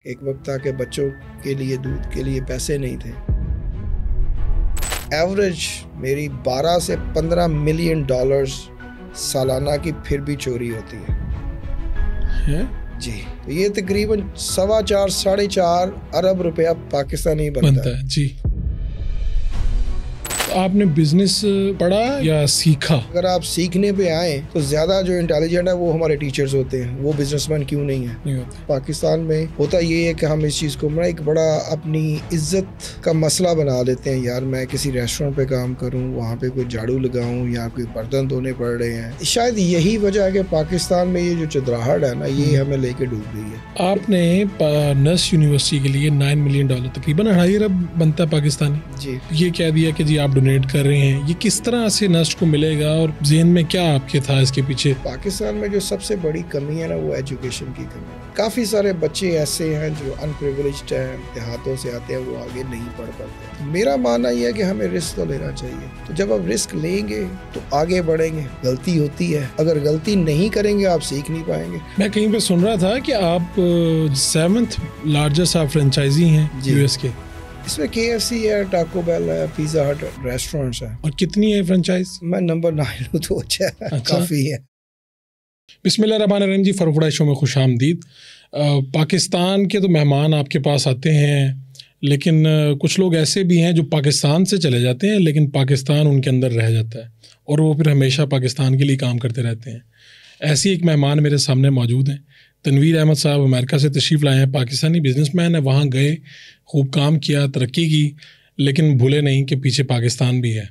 ایک وقت تھا کہ بچوں کے لیے دودھ کے لیے پیسے نہیں تھے. ایوریج میری 12 سے 15 ملین ڈالرز سالانہ کی پھر بھی چوری ہوتی ہے. جی یہ تقریباً 4.25 سے 4.5 ارب روپیہ پاکستانی بنتا ہے. جی آپ نے بزنس پڑھا یا سیکھا؟ اگر آپ سیکھنے پہ آئیں تو زیادہ جو انٹیلیجنٹ ہے وہ ہمارے ٹیچرز ہوتے ہیں, وہ بزنس مین کیوں نہیں ہیں. پاکستان میں ہوتا یہ ہے کہ ہم اس چیز کو ایک بڑا اپنی عزت کا مسئلہ بنا لیتے ہیں. یار میں کسی ریسٹورینٹ پہ کام کروں, وہاں پہ کوئی جھاڑو لگاؤں یا کوئی برتن دھونے پڑ رہے ہیں. شاید یہی وجہ ہے کہ پاکستان میں یہ جو چدراہٹ ہے نا, یہ ہمیں لے کے ڈوب رہی ہے. آپ نے نرس یونیورسٹی کے لیے 9 ملین ڈالر تقریباً 2.5 ارب بنتا ہے پاکستانی. جی یہ کہہ دیا کہ جی آپ ڈونیٹ کر رہے ہیں, یہ کس طرح سے نرس کو ملے گا اور ذہن میں کیا آپ کے تھا اس کے پیچھے؟ پاکستان میں جو سب سے بڑی کمی ہے نا, وہ ایجوکیشن کی کمی ہے. کافی سارے بچے ایسے ہیں جو ان پریویلیجڈ ہیں, دیہاتوں سے آتے ہیں, وہ آگے نہیں پڑھ پاتے. میرا ماننا یہ ہے کہ ہمیں رسک تو لینا چاہیے. تو جب آپ رسک لیں گے تو آگے بڑھیں گے. غلطی ہوتی ہے, اگر غلطی نہیں کریں گے آپ سیکھ نہیں پائیں گے. میں کہیں پہ سن رہا تھا کہ آپ 7th لارجسٹ آپ فرینچائزی ہیں یو ایس کے. اس میں KFC ہے, ٹاکو بیل ہے, پیزا ہٹ ریسٹورینٹس ہیں. اور کتنی ہے فرینچائز؟ میں نمبر 9 ہوں تو اچھا کافی ہے. بسم اللہ الرحمن الرحیم. جی فاروق وڈا شو میں خوش آمدید. پاکستان کے تو مہمان آپ کے پاس آتے ہیں, لیکن کچھ لوگ ایسے بھی ہیں جو پاکستان سے چلے جاتے ہیں لیکن پاکستان ان کے اندر رہ جاتا ہے اور وہ پھر ہمیشہ پاکستان کے لیے کام کرتے رہتے ہیں. ایسی ایک مہمان میرے سامنے موجود ہیں. تنویر احمد صاحب امریکہ سے تشریف لائے ہیں, پاکستانی بزنس مین ہیں. وہاں گئے, خوب کام کیا, ترقی کی, لیکن بھولے نہیں کہ پیچھے پاکستان بھی ہے.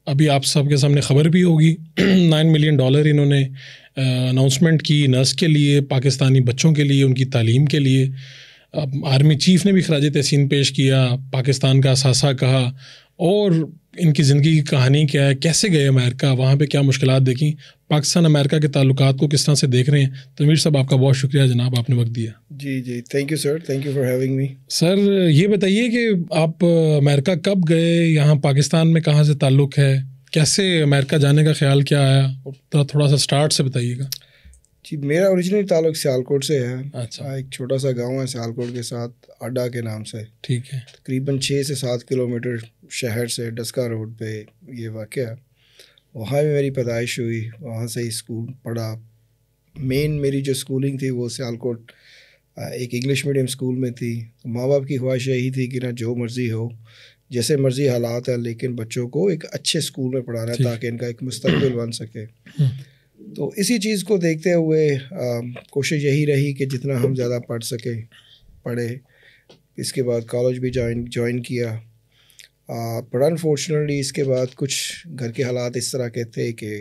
ابھی آپ سب کے سامنے خبر بھی ہوگی 9 ملین ڈالر انہوں نے اناؤنسمنٹ کی نرس کے لیے, پاکستانی بچوں کے لیے, ان کی تعلیم کے لیے. آرمی چیف نے بھی خراج تحسین پیش کیا, پاکستان کا اثاثہ کہا, اور ان کی زندگی کی کہانی کیا ہے, کیسے گئے امریکہ, وہاں پہ کیا مشکلات دیکھیں, پاکستان امریکہ کے تعلقات کو کس طرح سے دیکھ رہے ہیں. تنویر صاحب آپ کا بہت شکریہ جناب, آپ نے وقت دیا. جی thank you sir, thank you for having me. Sir یہ بتائیے کہ آپ امریکہ کب گئے, یہاں پاکستان میں کہاں سے تعلق ہے, کیسے امریکہ جانے کا خیال کیا آیا, تھوڑا سا اسٹارٹ سے بتائیے گا. جی میرا اوریجنل تعلق سیالکوٹ سے ہے. اچھا, ایک چھوٹا سا گاؤں ہے سیالکوٹ کے ساتھ, اڈا کے نام سے. ٹھیک ہے. تقریباً 6 سے 7 کلومیٹر شہر سے, ڈسکا روڈ پہ یہ واقع ہے. وہاں بھی میری پیدائش ہوئی, وہاں سے اسکول پڑھا. مین میری جو اسکولنگ تھی وہ سیالکوٹ ایک انگلش میڈیم اسکول میں تھی. ماں باپ کی خواہش یہی تھی کہ نہ جو مرضی ہو, جیسے مرضی حالات ہیں, لیکن بچوں کو ایک اچھے اسکول میں پڑھانا ہے تاکہ ان کا ایک مستقبل بن سکے. تو اسی چیز کو دیکھتے ہوئے کوشش یہی رہی کہ جتنا ہم زیادہ پڑھ سکیں پڑھے. اس کے بعد کالج بھی جوائن کیا. پر انفارچونیٹلی اس کے بعد کچھ گھر کے حالات اس طرح کے تھے کہ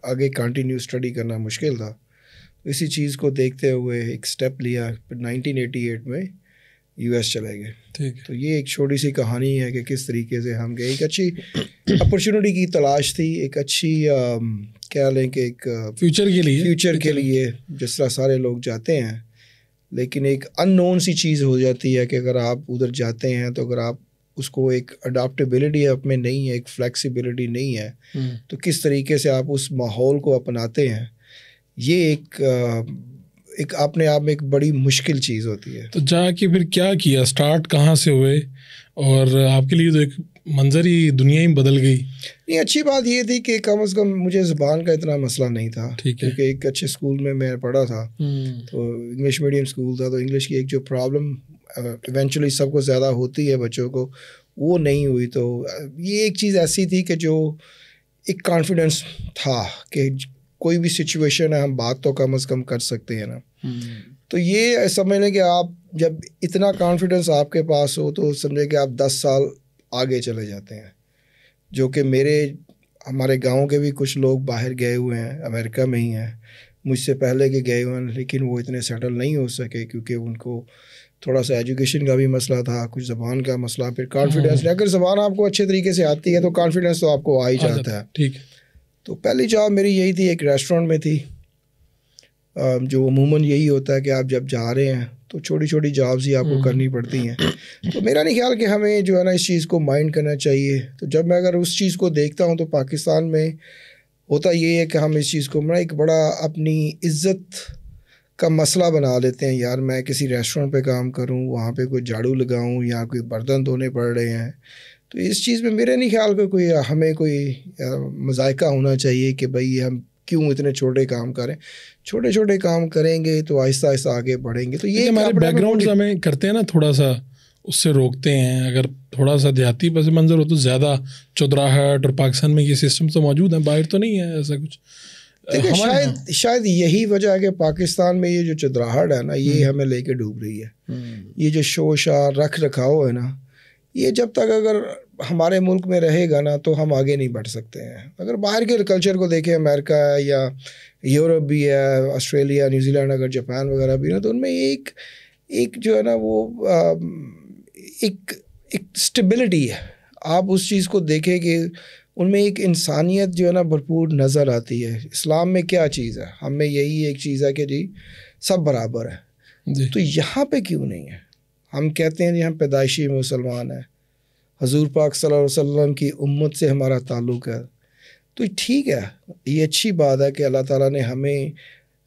آگے کنٹینیو اسٹڈی کرنا مشکل تھا. اسی چیز کو دیکھتے ہوئے ایک سٹیپ لیا, پھر 1988 میں US چلے گئے. تو یہ ایک چھوٹی سی کہانی ہے کہ کس طریقے سے ہم گئے. ایک اچھی اپرچونیٹی کی تلاش تھی, ایک اچھی کہہ لیں کہ ایک فیوچر کے لیے جس طرح سارے لوگ جاتے ہیں, لیکن ایک ان نون سی چیز ہو جاتی ہے کہ اگر آپ ادھر جاتے ہیں تو اگر آپ اس کو ایک اڈاپٹیبلٹی آپ میں نہیں ہے, ایک فلیکسیبلٹی نہیں ہے, تو کس طریقے سے آپ اس ماحول کو اپناتے ہیں, یہ ایک اپنے آپ میں ایک بڑی مشکل چیز ہوتی ہے. تو جا کے پھر کیا کیا, اسٹارٹ کہاں سے ہوئے, اور آپ کے لیے تو ایک منظر ہی دنیا ہی بدل گئی. نہیں, اچھی بات یہ تھی کہ کم از کم مجھے زبان کا اتنا مسئلہ نہیں تھا, کیونکہ ایک اچھے اسکول میں پڑھا تھا, تو انگلش میڈیم اسکول تھا. تو انگلش کی ایک جو پرابلم ایونچولی سب کو زیادہ ہوتی ہے بچوں کو, وہ نہیں ہوئی. تو یہ ایک چیز ایسی تھی کہ جو ایک کانفیڈنس تھا کہ کوئی بھی سچویشن ہے ہم بات تو کم از کم کر سکتے ہیں نا. تو یہ سمجھ لیں کہ آپ جب اتنا کانفیڈنس آپ کے پاس ہو تو سمجھے کہ آپ 10 سال آگے چلے جاتے ہیں. جو کہ ہمارے گاؤں کے بھی کچھ لوگ باہر گئے ہوئے ہیں, امریکہ میں ہی ہیں, مجھ سے پہلے کے گئے ہوئے ہیں, لیکن وہ اتنے سیٹل نہیں ہو سکے کیونکہ ان کو تھوڑا سا ایجوکیشن کا بھی مسئلہ تھا, کچھ زبان کا مسئلہ, پھر کانفیڈنس. اگر زبان آپ کو اچھے طریقے سے آتی ہے تو کانفیڈنس تو آپ کو آ ہی جاتا ہے. ٹھیک. تو پہلی جاب میری یہی تھی, ایک ریسٹورینٹ میں تھی, جو عموماً یہی ہوتا ہے کہ آپ جب جا رہے ہیں تو چھوٹی چھوٹی جابس ہی آپ کو کرنی پڑتی ہیں. تو میرا نہیں خیال کہ ہمیں جو ہے نا اس چیز کو مائنڈ کرنا چاہیے. تو جب میں اگر اس چیز کو دیکھتا ہوں تو پاکستان میں ہوتا یہ ہے کہ ہم اس چیز کو ایک بڑا اپنی عزت کا مسئلہ بنا لیتے ہیں. یار میں کسی ریسٹورینٹ پہ کام کروں, وہاں پہ کوئی جھاڑو لگاؤں یا کوئی برتن دھونے پڑ رہے ہیں, تو اس چیز میں میرے نہیں خیال کہ کوئی ہمیں کوئی مذائقہ ہونا چاہیے کہ بھائی ہم کیوں اتنے چھوٹے کام کریں. چھوٹے چھوٹے کام کریں گے تو آہستہ آہستہ آگے بڑھیں گے. تو یہ ہمارے بیک گراؤنڈ ہمیں کرتے ہیں نا تھوڑا سا اس سے روکتے ہیں. اگر تھوڑا سا دیہاتی پس منظر ہو تو زیادہ چودراہٹ, اور پاکستان میں یہ سسٹم تو موجود ہے, باہر تو نہیں ہے ایسا کچھ. شاید یہی وجہ ہے کہ پاکستان میں یہ جو چودراہٹ ہے نا, یہ ہمیں لے کے ڈوب رہی ہے. یہ جو شوشار رکھ رکھاؤ ہے نا, یہ جب تک اگر ہمارے ملک میں رہے گا نا تو ہم آگے نہیں بڑھ سکتے ہیں. اگر باہر کے کلچر کو دیکھیں, امریکہ ہے یا یورپ بھی ہے, آسٹریلیا, نیوزی لینڈ, اگر جاپان وغیرہ بھی نا, تو ان میں ایک جو ہے نا وہ ایک اسٹیبلٹی ہے. آپ اس چیز کو دیکھیں کہ ان میں ایک انسانیت جو ہے نا بھرپور نظر آتی ہے. اسلام میں کیا چیز ہے, ہم میں یہی ایک چیز ہے کہ جی سب برابر ہے. تو یہاں پہ کیوں نہیں ہے؟ ہم کہتے ہیں جی ہم پیدائشی مسلمان ہیں, حضور پاک صلی اللہ علیہ وسلم کی امت سے ہمارا تعلق ہے. تو ٹھیک ہے, یہ اچھی بات ہے کہ اللہ تعالیٰ نے ہمیں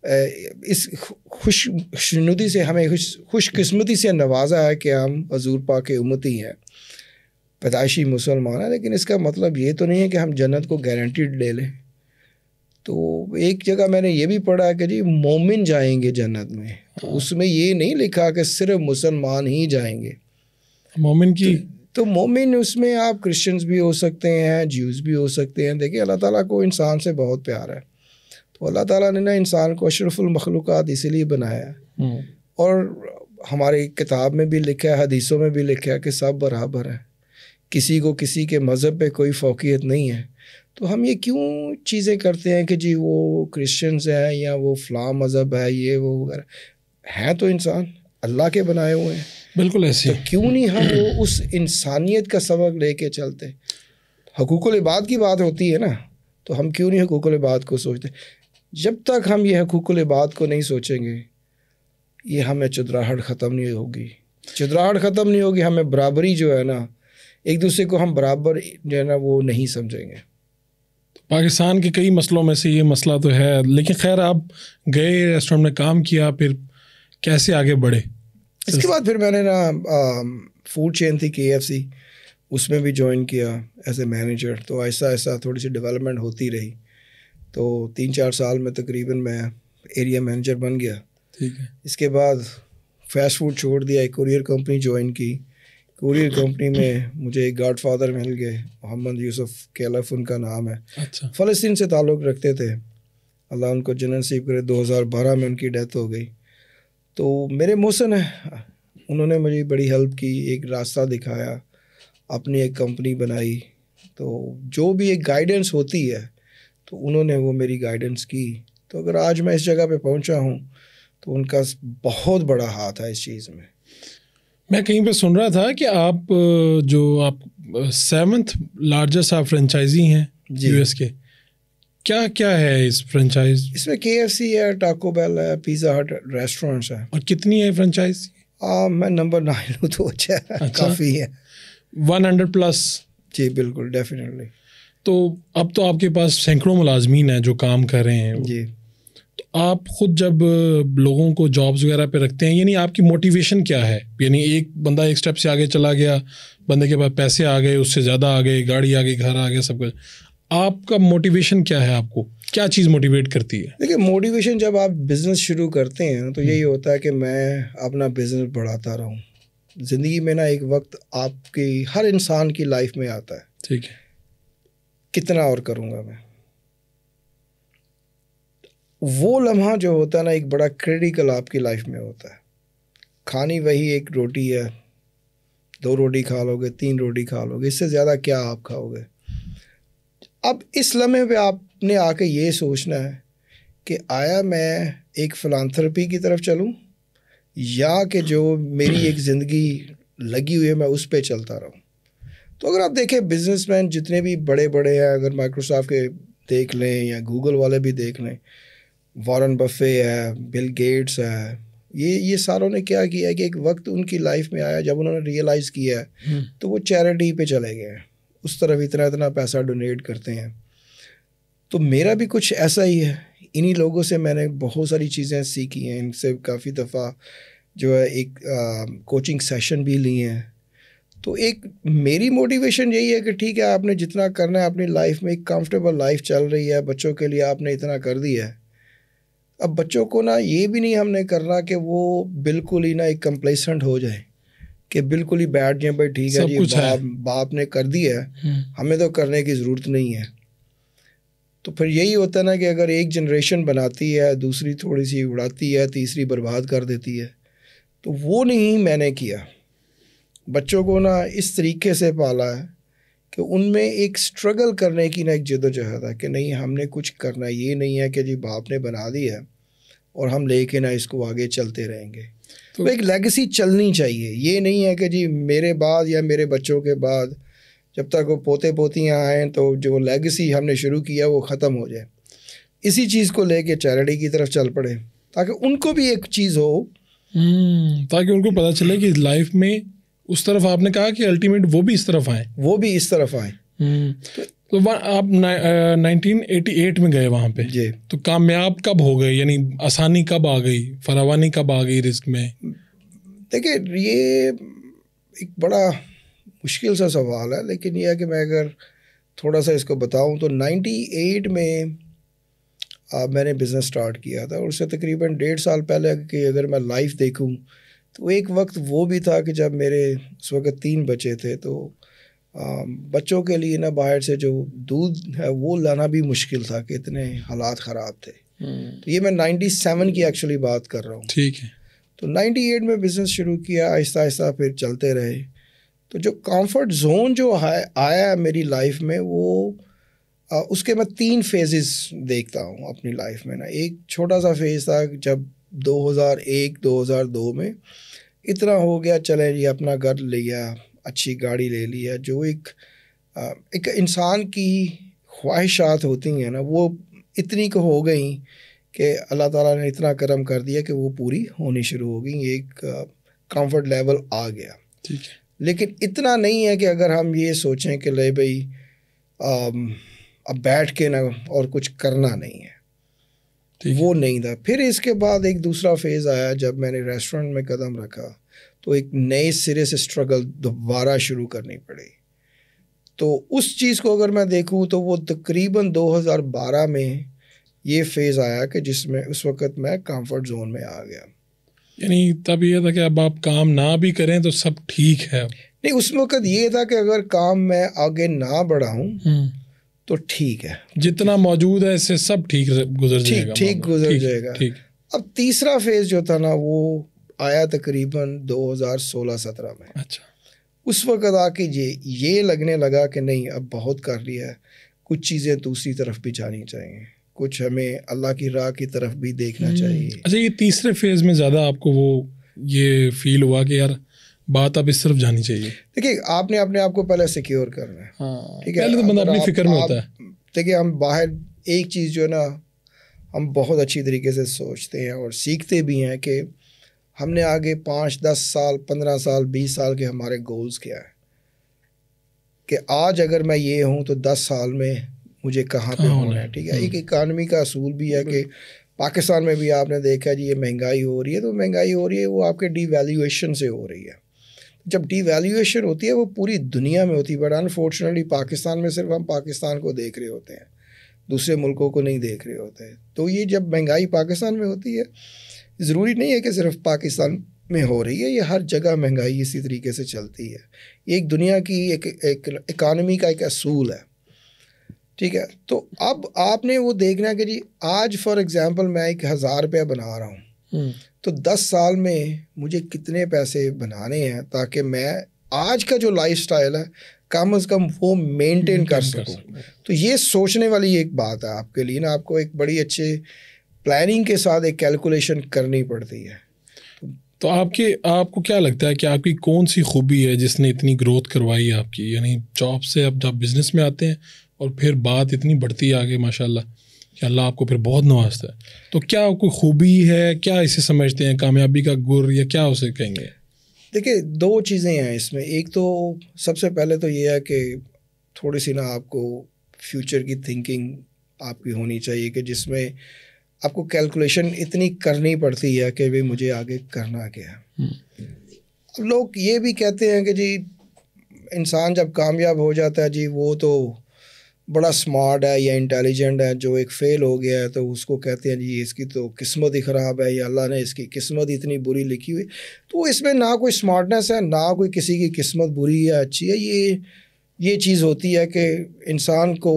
اس خوشنودی سے, ہمیں خوش قسمتی سے نوازا ہے کہ ہم حضور پاک کے امتی ہیں, پیدائشی مسلمان ہیں. لیکن اس کا مطلب یہ تو نہیں ہے کہ ہم جنت کو گارنٹیڈ لے لیں. تو ایک جگہ میں نے یہ بھی پڑھا کہ جی مومن جائیں گے جنت میں, تو اس میں یہ نہیں لکھا کہ صرف مسلمان ہی جائیں گے. مومن کی تو مومن اس میں آپ کرسچنز بھی ہو سکتے ہیں, جیوز بھی ہو سکتے ہیں. دیکھیں اللہ تعالیٰ کو انسان سے بہت پیار ہے, تو اللہ تعالیٰ نے نا انسان کو اشرف المخلوقات اسی لیے بنایا ہے. اور ہماری کتاب میں بھی لکھا ہے, حدیثوں میں بھی لکھا ہے کہ سب برابر ہیں, کسی کو کسی کے مذہب پہ کوئی فوقیت نہیں ہے. تو ہم یہ کیوں چیزیں کرتے ہیں کہ جی وہ کرسچنز ہیں یا وہ فلاں مذہب ہے, یہ وہ وغیرہ ہیں, تو انسان اللہ کے بنائے ہوئے ہیں. بالکل ایسے, تو کیوں نہیں ہم وہ اس انسانیت کا سبق لے کے چلتے. حقوق العباد کی بات ہوتی ہے نا, تو ہم کیوں نہیں حقوق العباد کو سوچتے. جب تک ہم یہ حقوق العباد کو نہیں سوچیں گے, یہ ہمیں چودراہٹ ختم نہیں ہوگی. چودراہٹ ختم نہیں ہوگی, ہمیں برابری جو ہے نا, ایک دوسرے کو ہم برابر جو ہے نا وہ نہیں سمجھیں گے. پاکستان کے کئی مسئلوں میں سے یہ مسئلہ تو ہے. لیکن خیر آپ گئے, ریسٹورینٹ میں کام کیا, پھر کیسے آگے بڑھے؟ اس کے بعد پھر میں نے نا فوڈ چین تھی KFC, اس میں بھی جوائن کیا ایز اے مینیجر. تو ایسا ایسا تھوڑی سی ڈیولپمنٹ ہوتی رہی. تو 3-4 سال میں تقریباً میں ایریا مینیجر بن گیا. ٹھیک ہے. اس کے بعد فاسٹ فوڈ چھوڑ دیا, ایک کوریئر کمپنی جوائن کی. کوریئر کمپنی میں مجھے ایک گاڈ فادر مل گئے, محمد یوسف کیلف ان کا نام ہے. اچھا. فلسطین سے تعلق رکھتے تھے, اللہ ان کو جنت نصیب کرے. 2012 میں ان کی ڈیتھ ہو گئی. تو میرے محسن ہیں, انہوں نے مجھے بڑی ہیلپ کی, ایک راستہ دکھایا, اپنی ایک کمپنی بنائی. تو جو بھی ایک گائیڈنس ہوتی ہے تو انہوں نے وہ میری گائیڈنس کی. تو اگر آج میں اس جگہ پہ پہنچا ہوں تو ان کا بہت بڑا ہاتھ ہے اس چیز میں. میں کہیں پہ سن رہا تھا کہ آپ 7th لارجسٹ آپ فرینچائزی ہیں US کے. کیا ہے اس فرینچائز؟ اس میں KFC ہے, ٹاکو بیل ہے, پیزا ہٹ ریسٹورینٹس ہیں. اور کتنی ہے فرینچائز؟ میں نمبر 9 ہوں, تو اچھا کافی ہے. 100+. جی بالکل, ڈیفینیٹلی. تو اب تو آپ کے پاس سینکڑوں ملازمین ہیں جو کام کر رہے ہیں. جی. تو آپ خود جب لوگوں کو جابس وغیرہ پہ رکھتے ہیں, یعنی آپ کی موٹیویشن کیا ہے؟ یعنی ایک بندہ ایک اسٹیپ سے آگے چلا گیا, بندے کے پاس پیسے آ گئے, اس سے زیادہ آ گئے, گاڑی آ گئی, گھر آ گیا, سب کچھ. آپ کا موٹیویشن کیا ہے؟ آپ کو کیا چیز موٹیویٹ کرتی ہے؟ دیکھیے موٹیویشن جب آپ بزنس شروع کرتے ہیں تو یہی ہوتا ہے کہ میں اپنا بزنس بڑھاتا رہوں. زندگی میں نا ایک وقت آپ کی ہر انسان کی لائف میں آتا ہے, ٹھیک ہے, کتنا اور کروں گا میں. وہ لمحہ جو ہوتا ہے نا ایک بڑا کریٹیکل آپ کی لائف میں ہوتا ہے. کھانی وہی ایک روٹی ہے, 2 روٹی کھا لو گے, 3 روٹی کھا لو گے, اس سے زیادہ کیا آپ کھاؤ گے. اب اس لمحے پہ آپ نے آ کے یہ سوچنا ہے کہ آیا میں ایک فلانتھرپی کی طرف چلوں یا کہ جو میری ایک زندگی لگی ہوئی ہے میں اس پہ چلتا رہوں. تو اگر آپ دیکھیں بزنس مین جتنے بھی بڑے بڑے ہیں, اگر مائکروسافٹ کے دیکھ لیں یا گوگل والے بھی دیکھ لیں, وارن بفے ہے, بل گیٹس ہے, یہ ساروں نے کیا کیا کہ ایک وقت ان کی لائف میں آیا جب انہوں نے ریئلائز کیا ہے تو وہ چیریٹی پہ چلے گئے ہیں, اس طرف اتنا پیسہ ڈونیٹ کرتے ہیں. تو میرا بھی کچھ ایسا ہی ہے. انہی لوگوں سے میں نے بہت ساری چیزیں سیکھی ہیں. ان سے کافی دفعہ جو ہے ایک کوچنگ سیشن بھی لی ہیں. تو ایک میری موٹیویشن یہی ہے کہ ٹھیک ہے آپ نے جتنا کرنا ہے اپنی لائف میں, ایک کمفرٹیبل لائف چل رہی ہے, بچوں کے لیے آپ نے اتنا کر دیا ہے. اب بچوں کو نا یہ بھی نہیں ہم نے کرنا کہ وہ بالکل ہی نا ایک کمپلیسنٹ ہو جائیں, کہ بالکل ہی بیٹھ جائیں بھائی ٹھیک ہے جی باپ نے کر دیا ہے, ہمیں تو کرنے کی ضرورت نہیں ہے. تو پھر یہی ہوتا ہے نا کہ اگر ایک جنریشن بناتی ہے, دوسری تھوڑی سی اڑاتی ہے, تیسری برباد کر دیتی ہے. تو وہ نہیں میں نے کیا. بچوں کو نا اس طریقے سے پالا ہے کہ ان میں ایک اسٹرگل کرنے کی نا ایک جد و جہد ہے کہ نہیں ہم نے کچھ کرنا. یہ نہیں ہے کہ جی باپ نے بنا دیا ہے اور ہم لے کے نا اس کو آگے چلتے رہیں گے. تو ایک لیگیسی چلنی چاہیے. یہ نہیں ہے کہ جی میرے بعد یا میرے بچوں کے بعد جب تک وہ پوتے پوتیاں آئیں تو جو لیگیسی ہم نے شروع کیا وہ ختم ہو جائے. اسی چیز کو لے کے چیریٹی کی طرف چل پڑے تاکہ ان کو بھی ایک چیز ہو, تاکہ ان کو پتہ چلے کہ لائف میں اس طرف آپ نے کہا کہ الٹیمیٹ وہ بھی اس طرف آئیں, وہ بھی اس طرف آئیں. تو آپ 1988 میں گئے وہاں پہ جی. تو کامیاب کب ہو گئے, یعنی آسانی کب آ گئی, فراوانی کب آ گئی رزق میں؟ دیکھیں یہ ایک بڑا مشکل سا سوال ہے, لیکن یہ ہے کہ میں اگر تھوڑا سا اس کو بتاؤں تو 98 میں میں نے بزنس سٹارٹ کیا تھا, اور اس سے تقریباً 1.5 سال پہلے کہ اگر میں لائف دیکھوں تو ایک وقت وہ بھی تھا کہ جب میرے اس وقت 3 بچے تھے, تو بچوں کے لیے نا باہر سے جو دودھ ہے وہ لانا بھی مشکل تھا کہ اتنے حالات خراب تھے. تو یہ میں 97 کی ایکچولی بات کر رہا ہوں. ٹھیک ہے. تو 98 میں بزنس شروع کیا, آہستہ آہستہ پھر چلتے رہے. تو جو کمفرٹ زون جو آیا میری لائف میں وہ اس کے میں 3 فیزز دیکھتا ہوں اپنی لائف میں نا. ایک چھوٹا سا فیز تھا جب 2001-2002 میں اتنا ہو گیا چلے جی اپنا گھر لیا, اچھی گاڑی لے لیا, جو ایک انسان کی خواہشات ہوتی ہیں نا وہ اتنی کو ہو گئیں کہ اللہ تعالیٰ نے اتنا کرم کر دیا کہ وہ پوری ہونی شروع ہو گئیں. ایک کمفرٹ لیول آ گیا. ٹھیک ہے. لیکن اتنا نہیں ہے کہ اگر ہم یہ سوچیں کہ لے بھائی اب بیٹھ کے نا اور کچھ کرنا نہیں ہے, وہ نہیں تھا. پھر اس کے بعد ایک دوسرا فیز آیا جب میں نے ریسٹورنٹ میں قدم رکھا تو ایک نئے سرے سے اسٹرگل دوبارہ شروع کرنی پڑی. تو اس چیز کو اگر میں دیکھوں تو وہ تقریباً 2012 میں یہ فیز آیا کہ جس میں اس وقت میں کمفرٹ زون میں آ گیا. یعنی تب یہ تھا کہ اب آپ کام نہ بھی کریں تو سب ٹھیک ہے. نہیں, اس وقت یہ تھا کہ اگر کام میں آگے نہ بڑھاؤں تو ٹھیک ہے, جتنا موجود ہے اس سے سب ٹھیک گزر جائے گا. ٹھیک گزر جائے گا. اب تیسرا فیز جو تھا نا وہ آیا تقریباً 2016-17 میں. اچھا. اس وقت آ کے یہ لگنے لگا کہ نہیں اب بہت کر لیا ہے, کچھ چیزیں دوسری طرف بھی جانی چاہیے, کچھ ہمیں اللہ کی راہ کی طرف بھی دیکھنا چاہیے. اچھا, یہ تیسرے فیز میں زیادہ آپ کو وہ یہ فیل ہوا کہ یار بات اب اس طرف جانی چاہیے؟ دیکھیے آپ نے اپنے آپ کو پہلے سیکیور کرنا ہے. ٹھیک ہے, پہلے تو بندہ اپنی فکر میں ہوتا ہے. دیکھیے ہم باہر ایک چیز جو ہے نا ہم بہت اچھی طریقے سے سوچتے ہیں اور سیکھتے بھی ہیں کہ ہم نے آگے 5-10 سال 15 سال 20 سال کے ہمارے گولز کیا ہے, کہ آج اگر میں یہ ہوں تو 10 سال میں مجھے کہاں پہ ہونا ہے. ٹھیک ہے, ایک اکانومی کا اصول بھی ہے کہ پاکستان میں بھی آپ نے دیکھا جی یہ مہنگائی ہو رہی ہے, تو مہنگائی ہو رہی ہے وہ آپ کے ڈی ویلیویشن سے ہو رہی ہے. جب ڈی ویلیویشن ہوتی ہے وہ پوری دنیا میں ہوتی ہے, بٹ انفارچونیٹلی پاکستان میں صرف ہم پاکستان کو دیکھ رہے ہوتے ہیں, دوسرے ملکوں کو نہیں دیکھ رہے ہوتے ہیں. تو یہ جب مہنگائی پاکستان میں ہوتی ہے, ضروری نہیں ہے کہ صرف پاکستان میں ہو رہی ہے, یہ ہر جگہ مہنگائی اسی طریقے سے چلتی ہے. یہ ایک دنیا کی ایک اکانومی کا ایک اصول ہے. ٹھیک ہے, تو اب آپ نے وہ دیکھنا کہ جی آج فار ایگزامپل میں 1000 روپیہ بنا رہا ہوں, تو 10 سال میں مجھے کتنے پیسے بنانے ہیں تاکہ میں آج کا جو لائف سٹائل ہے کم از کم وہ مینٹین کر سکوں. تو یہ سوچنے والی ایک بات ہے آپ کے لیے نا, آپ کو ایک بڑی اچھے پلاننگ کے ساتھ ایک کیلکولیشن کرنی پڑتی ہے. تو آپ کو کیا لگتا ہے کہ آپ کی کون سی خوبی ہے جس نے اتنی گروتھ کروائی آپ کی, یعنی جاب سے اب جب بزنس میں آتے ہیں اور پھر بات اتنی بڑھتی ہے آگے ماشاء اللہ کہ اللہ آپ کو پھر بہت نوازتا ہے, تو کیا کوئی خوبی ہے, کیا اسے سمجھتے ہیں کامیابی کا گر, یا کیا اسے کہیں گے؟ دیکھیں 2 چیزیں ہیں اس میں. ایک تو سب سے پہلے تو یہ ہے کہ تھوڑی سی نا آپ کو فیوچر کی تھنکنگ آپ کی ہونی چاہیے کہ جس میں آپ کو کیلکولیشن اتنی کرنی پڑتی ہے کہ بھائی مجھے آگے کرنا کیا ہے. اب لوگ یہ بھی کہتے ہیں کہ جی انسان جب کامیاب ہو جاتا ہے جی وہ تو بڑا سمارٹ ہے یا انٹیلیجنٹ ہے, جو ایک فیل ہو گیا ہے تو اس کو کہتے ہیں جی اس کی تو قسمت ہی خراب ہے یا اللہ نے اس کی قسمت اتنی بری لکھی ہوئی. تو اس میں نہ کوئی سمارٹنیس ہے نہ کوئی کسی کی قسمت بری ہے اچھی ہے. یہ چیز ہوتی ہے کہ انسان کو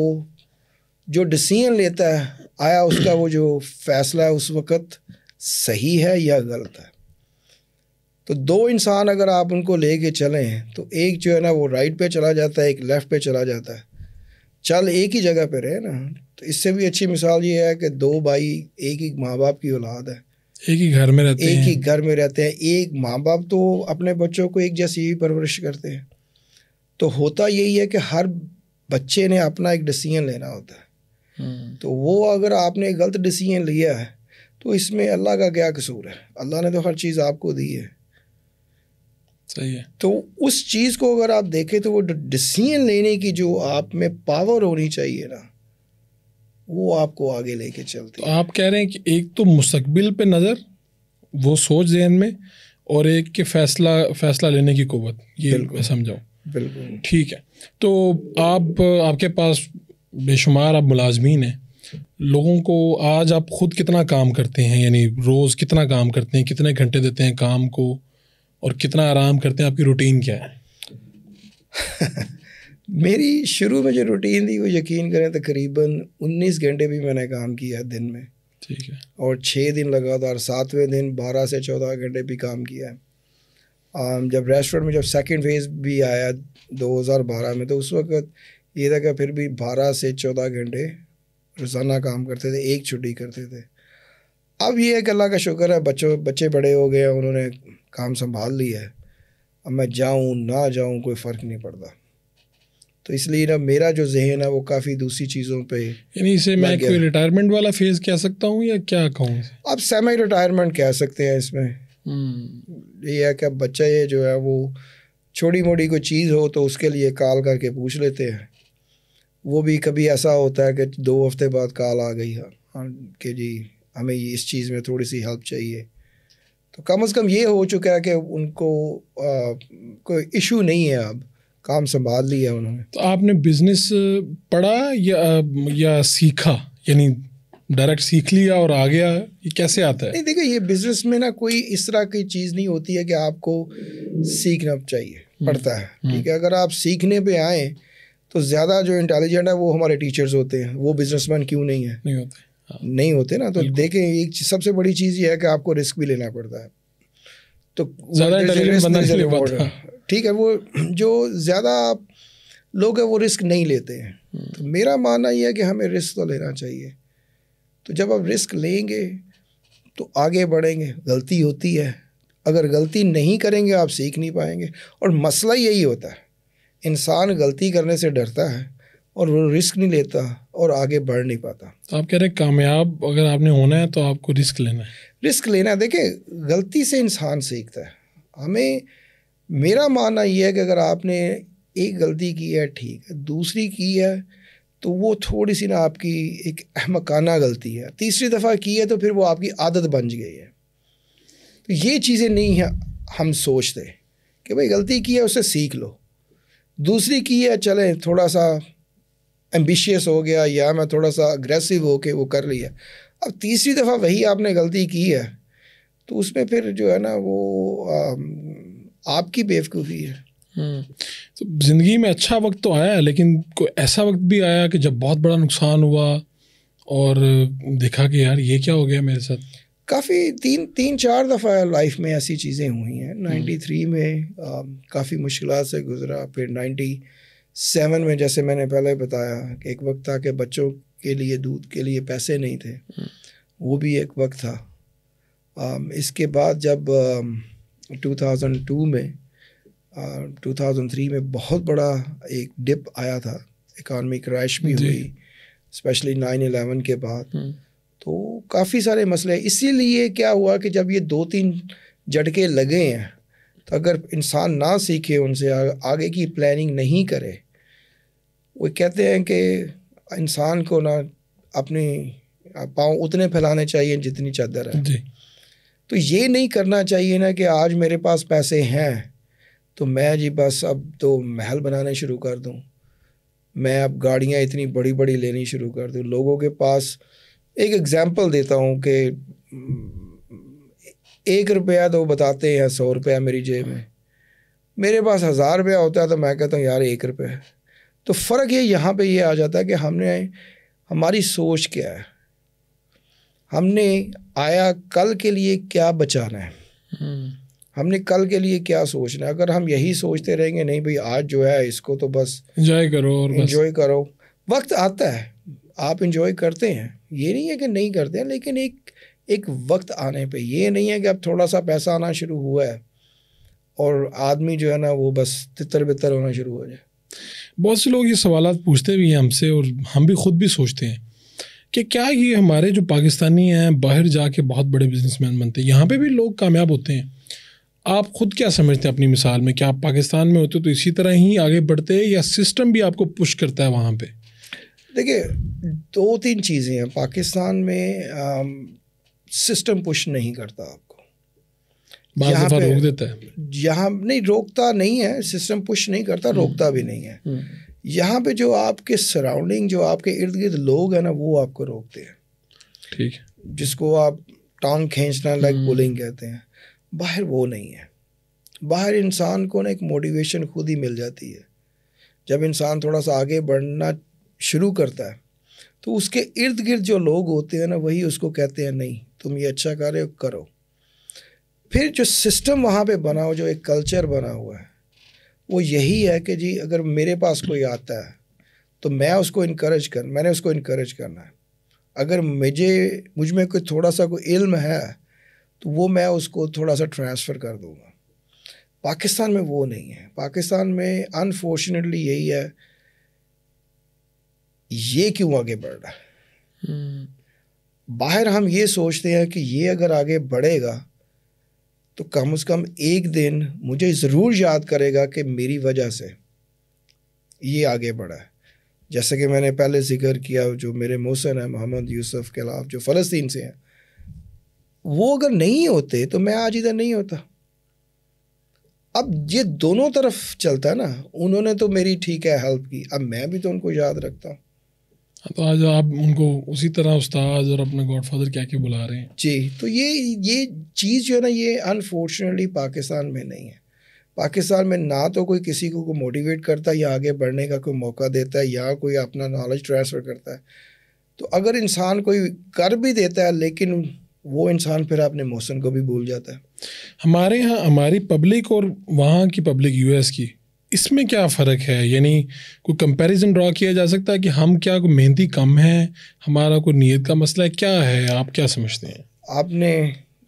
جو ڈیسیژن لیتا ہے آیا اس کا وہ جو فیصلہ ہے اس وقت صحیح ہے یا غلط ہے. تو دو انسان اگر آپ ان کو لے کے چلیں تو ایک جو ہے نا وہ رائٹ پہ چلا جاتا ہے, ایک لیفٹ پہ چلا جاتا ہے, چل ایک ہی جگہ پہ رہے نا. تو اس سے بھی اچھی مثال یہ ہے کہ دو بھائی ایک ہی ماں باپ کی اولاد ہے, ایک ہی گھر میں رہتے ہیں, ایک ہی گھر میں رہتے ہیں. ایک ماں باپ تو اپنے بچوں کو ایک جیسی ہی پرورش کرتے ہیں. تو ہوتا یہی ہے کہ ہر بچے نے اپنا ایک ڈیسیژن لینا ہوتا ہے. تو وہ اگر آپ نے غلط ڈیسیژن لیا ہے تو اس میں اللہ کا کیا قصور ہے؟ اللہ نے تو ہر چیز آپ کو دی ہے. صحیح ہے. تو اس چیز کو اگر آپ دیکھیں تو وہ ڈیسیژن لینے کی جو آپ میں پاور ہونی چاہیے نا وہ آپ کو آگے لے کے چلتی ہے. تو آپ کہہ رہے ہیں کہ ایک تو مستقبل پہ نظر, وہ سوچ ذہن میں, اور ایک کے فیصلہ لینے کی قوت, یہ میں سمجھاؤں. بالکل ٹھیک ہے. تو آپ کے پاس بے شمار آپ ملازمین ہیں, لوگوں کو آج آپ خود کتنا کام کرتے ہیں, یعنی روز کتنا کام کرتے ہیں, کتنے گھنٹے دیتے ہیں کام کو, اور کتنا آرام کرتے ہیں, آپ کی روٹین کیا ہے؟ میری شروع میں جو روٹین تھی وہ یقین کریں تقریباً 19 گھنٹے بھی میں نے کام کیا ہے دن میں. ٹھیک ہے. اور 6 دن لگاتار, 7ویں دن 12 سے 14 گھنٹے بھی کام کیا ہے. جب ریسٹورینٹ میں جب سیکنڈ فیز بھی آیا 2012 میں تو اس وقت یہ تھا کہ پھر بھی 12 سے 14 گھنٹے روزانہ کام کرتے تھے, ایک چھٹی کرتے تھے. اب یہ ہے کہ اللہ کا شکر ہے بچے بڑے ہو گئے, انہوں نے کام سنبھال لیا ہے. اب میں جاؤں نہ جاؤں کوئی فرق نہیں پڑتا. تو اس لیے نا میرا جو ذہن ہے وہ کافی دوسری چیزوں پہ, یعنی اسے میں کوئی ریٹائرمنٹ والا فیز کہہ سکتا ہوں یا کیا کہوں؟ آپ سیمی ریٹائرمنٹ کہہ سکتے ہیں. اس میں یہ ہے کہ بچہ یہ جو ہے وہ چھوٹی موٹی کوئی چیز ہو تو اس کے لیے کال کر کے پوچھ لیتے ہیں. وہ بھی کبھی ایسا ہوتا ہے کہ 2 ہفتے بعد کال آ گئی ہے کہ جی ہمیں اس چیز میں تھوڑی سی ہیلپ چاہیے. تو کم از کم یہ ہو چکا ہے کہ ان کو کوئی ایشو نہیں ہے, اب کام سنبھال لیا انہوں نے. تو آپ نے بزنس پڑھا یا سیکھا, یعنی ڈائریکٹ سیکھ لیا اور آ گیا, یہ کیسے آتا ہے؟ نہیں دیکھیں, یہ بزنس میں نا کوئی اس طرح کی چیز نہیں ہوتی ہے کہ آپ کو سیکھنا چاہیے پڑتا ہے. ٹھیک ہے, اگر آپ سیکھنے پہ آئیں تو زیادہ جو انٹیلیجنٹ ہے وہ ہمارے ٹیچرز ہوتے ہیں. وہ بزنس مین کیوں نہیں ہے؟ نہیں ہوتے نا. تو دیکھیں ایک سب سے بڑی چیز یہ ہے کہ آپ کو رسک بھی لینا پڑتا ہے. تو زیادہ انٹیلیجنٹ بننا نہیں پڑتا. ٹھیک ہے, وہ جو زیادہ لوگ ہیں وہ رسک نہیں لیتے ہیں. تو میرا ماننا یہ ہے کہ ہمیں رسک تو لینا چاہیے. تو جب آپ رسک لیں گے تو آگے بڑھیں گے. غلطی ہوتی ہے, اگر غلطی نہیں کریں گے آپ سیکھ نہیں پائیں گے. اور مسئلہ یہی ہوتا ہے, انسان غلطی کرنے سے ڈرتا ہے اور وہ رسک نہیں لیتا اور آگے بڑھ نہیں پاتا. تو آپ کہہ رہے ہیں کامیاب اگر آپ نے ہونا ہے تو آپ کو رسک لینا ہے. رسک لینا ہے. دیکھیں غلطی سے انسان سیکھتا ہے. ہمیں میرا ماننا یہ ہے کہ اگر آپ نے ایک غلطی کی ہے ٹھیک ہے, دوسری کی ہے تو وہ تھوڑی سی نا آپ کی ایک احمقانہ غلطی ہے. تیسری دفعہ کی ہے تو پھر وہ آپ کی عادت بن گئی ہے. تو یہ چیزیں نہیں ہیں ہم سوچتے کہ بھائی غلطی کی ہے اس سے سیکھ لو. دوسری کی ہے چلیں تھوڑا سا ایمبیشیس ہو گیا یا میں تھوڑا سا اگریسو ہو کے وہ کر لیا. اب تیسری دفعہ وہی آپ نے غلطی کی ہے تو اس میں پھر جو ہے نا وہ آپ کی بیوقوفی ہے. تو زندگی میں اچھا وقت تو آیا ہے, لیکن کوئی ایسا وقت بھی آیا کہ جب بہت بڑا نقصان ہوا اور دیکھا کہ یار یہ کیا ہو گیا میرے ساتھ؟ کافی 3-4 دفعہ لائف میں ایسی چیزیں ہوئی ہیں. 93 میں کافی مشکلات سے گزرا. پھر 97 میں جیسے میں نے پہلے بتایا کہ ایک وقت تھا کہ بچوں کے لیے دودھ کے لیے پیسے نہیں تھے, وہ بھی ایک وقت تھا. اس کے بعد جب 2002 میں 2003 میں بہت بڑا ایک ڈپ آیا تھا, اکانومی کریش بھی ہوئی اسپیشلی 9/11 کے بعد. تو کافی سارے مسئلے. اسی لیے کیا ہوا کہ جب یہ 2-3 جھٹکے لگے ہیں تو اگر انسان نہ سیکھے, ان سے آگے کی پلاننگ نہیں کرے, وہ کہتے ہیں کہ انسان کو نہ اپنی پاؤں اتنے پھیلانے چاہیے جتنی چادر ہے. جی. تو یہ نہیں کرنا چاہیے نا کہ آج میرے پاس پیسے ہیں تو میں جی بس اب تو محل بنانے شروع کر دوں, میں اب گاڑیاں اتنی بڑی بڑی لینی شروع کر دوں. لوگوں کے پاس ایک ایگزامپل دیتا ہوں کہ 1 روپیہ تو بتاتے ہیں 100 روپیہ میری جیب میں, میرے پاس 1000 روپیہ ہوتا ہے تو میں کہتا ہوں یار 1 روپیہ. تو فرق یہاں پہ یہ آ جاتا ہے کہ ہماری سوچ کیا ہے, ہم نے آیا کل کے لیے کیا بچانا ہے, ہم نے کل کے لیے کیا سوچنا ہے. اگر ہم یہی سوچتے رہیں گے نہیں بھئی آج جو ہے اس کو تو بس انجوائے کرو, وقت آتا ہے آپ انجوائے کرتے ہیں, یہ نہیں ہے کہ نہیں کرتے ہیں, لیکن ایک وقت آنے پہ, یہ نہیں ہے کہ اب تھوڑا سا پیسہ آنا شروع ہوا ہے اور آدمی جو ہے نا وہ بس تتر بتر ہونا شروع ہو جائے. بہت سے لوگ یہ سوالات پوچھتے بھی ہیں ہم سے, اور ہم بھی خود بھی سوچتے ہیں کہ کیا یہ ہمارے جو پاکستانی ہیں باہر جا کے بہت بڑے بزنس مین بنتے ہیں, یہاں پہ بھی لوگ کامیاب ہوتے ہیں. آپ خود کیا سمجھتے ہیں اپنی مثال میں, کیا آپ پاکستان میں ہوتے تو اسی طرح ہی آگے بڑھتے یا سسٹم بھی آپ کو پش کرتا ہے وہاں پہ؟ دیکھیے 2-3 چیزیں ہیں. پاکستان میں سسٹم پش نہیں کرتا آپ کو, بعض دفعہ روک دیتا ہے. یہاں نہیں روکتا نہیں ہے, سسٹم پش نہیں کرتا, روکتا بھی نہیں ہے. یہاں پہ جو آپ کے سراؤنڈنگ, جو آپ کے ارد گرد لوگ ہیں نا, وہ آپ کو روکتے ہیں. ٹھیک, جس کو آپ ٹانگ کھینچنا لائک پولنگ کہتے ہیں. باہر وہ نہیں ہے. باہر انسان کو نا ایک موٹیویشن خود ہی مل جاتی ہے. جب انسان تھوڑا سا آگے بڑھنا شروع کرتا ہے تو اس کے ارد گرد جو لوگ ہوتے ہیں نا, وہی اس کو کہتے ہیں نہیں تم یہ اچھا کر رہے ہو, کرو. پھر جو سسٹم وہاں پہ بنا ہو, جو ایک کلچر بنا ہوا ہے, وہ یہی ہے کہ جی اگر میرے پاس کوئی آتا ہے تو میں نے اس کو انکریج کرنا ہے. اگر مجھ میں کوئی تھوڑا سا کوئی علم ہے تو وہ میں اس کو تھوڑا سا ٹرانسفر کر دوں گا. پاکستان میں وہ نہیں ہے. پاکستان میں انفارچونیٹلی یہی ہے, یہ کیوں آگے بڑھ رہا ہے. باہر ہم یہ سوچتے ہیں کہ یہ اگر آگے بڑھے گا تو کم از کم ایک دن مجھے ضرور یاد کرے گا کہ میری وجہ سے یہ آگے بڑھا ہے. جیسے کہ میں نے پہلے ذکر کیا, جو میرے محسن ہیں محمد یوسف کلاف, جو فلسطین سے ہیں, وہ اگر نہیں ہوتے تو میں آج ادھر نہیں ہوتا. اب یہ دونوں طرف چلتا ہے نا, انہوں نے تو میری ٹھیک ہے ہیلپ کی, اب میں بھی تو ان کو یاد رکھتا ہوں. تو آج آپ ان کو اسی طرح استاد اور اپنے گاڈ فادر کیا کہ بلا رہے ہیں. جی, تو یہ چیز جو ہے نا, یہ انفارچونیٹلی پاکستان میں نہیں ہے. پاکستان میں نہ تو کوئی کسی کو موٹیویٹ کرتا ہے یا آگے بڑھنے کا کوئی موقع دیتا ہے, یا کوئی اپنا نالج ٹرانسفر کرتا ہے. تو اگر انسان کوئی کر بھی دیتا ہے, لیکن وہ انسان پھر اپنے محسن کو بھی بھول جاتا ہے. ہمارے یہاں ہماری پبلک اور وہاں کی پبلک US کی, اس میں کیا فرق ہے؟ یعنی کوئی کمپیریزن ڈرا کیا جا سکتا ہے کہ ہم کیا کوئی محنتی کم ہیں, ہمارا کوئی نیت کا مسئلہ ہے, کیا ہے, آپ کیا سمجھتے ہیں؟ آپ نے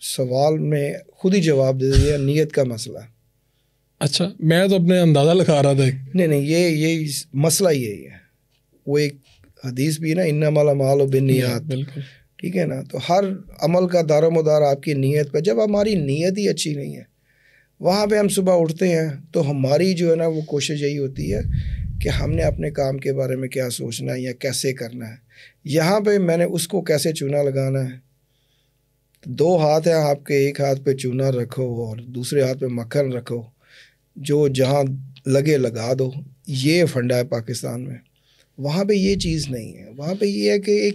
سوال میں خود ہی جواب دے دیا, نیت کا مسئلہ. اچھا, میں تو اپنے اندازہ لگا رہا تھا. نہیں, یہ مسئلہ یہی ہے. وہ ایک حدیث بھی ہے نا, انما الاعمال بالنیات. بالکل ٹھیک ہے نا. تو ہر عمل کا دار و مدار آپ کی نیت پہ. جب ہماری نیت ہی اچھی نہیں ہے, وہاں پہ ہم صبح اٹھتے ہیں تو ہماری جو ہے نا وہ کوشش یہی ہوتی ہے کہ ہم نے اپنے کام کے بارے میں کیا سوچنا ہے یا کیسے کرنا ہے. یہاں پہ میں نے اس کو کیسے چونا لگانا ہے. 2 ہاتھ ہیں آپ کے, ایک ہاتھ پہ چونا رکھو اور دوسرے ہاتھ پہ مکھن رکھو, جو جہاں لگے لگا دو. یہ فنڈا ہے پاکستان میں. وہاں پہ یہ چیز نہیں ہے. وہاں پہ یہ ہے کہ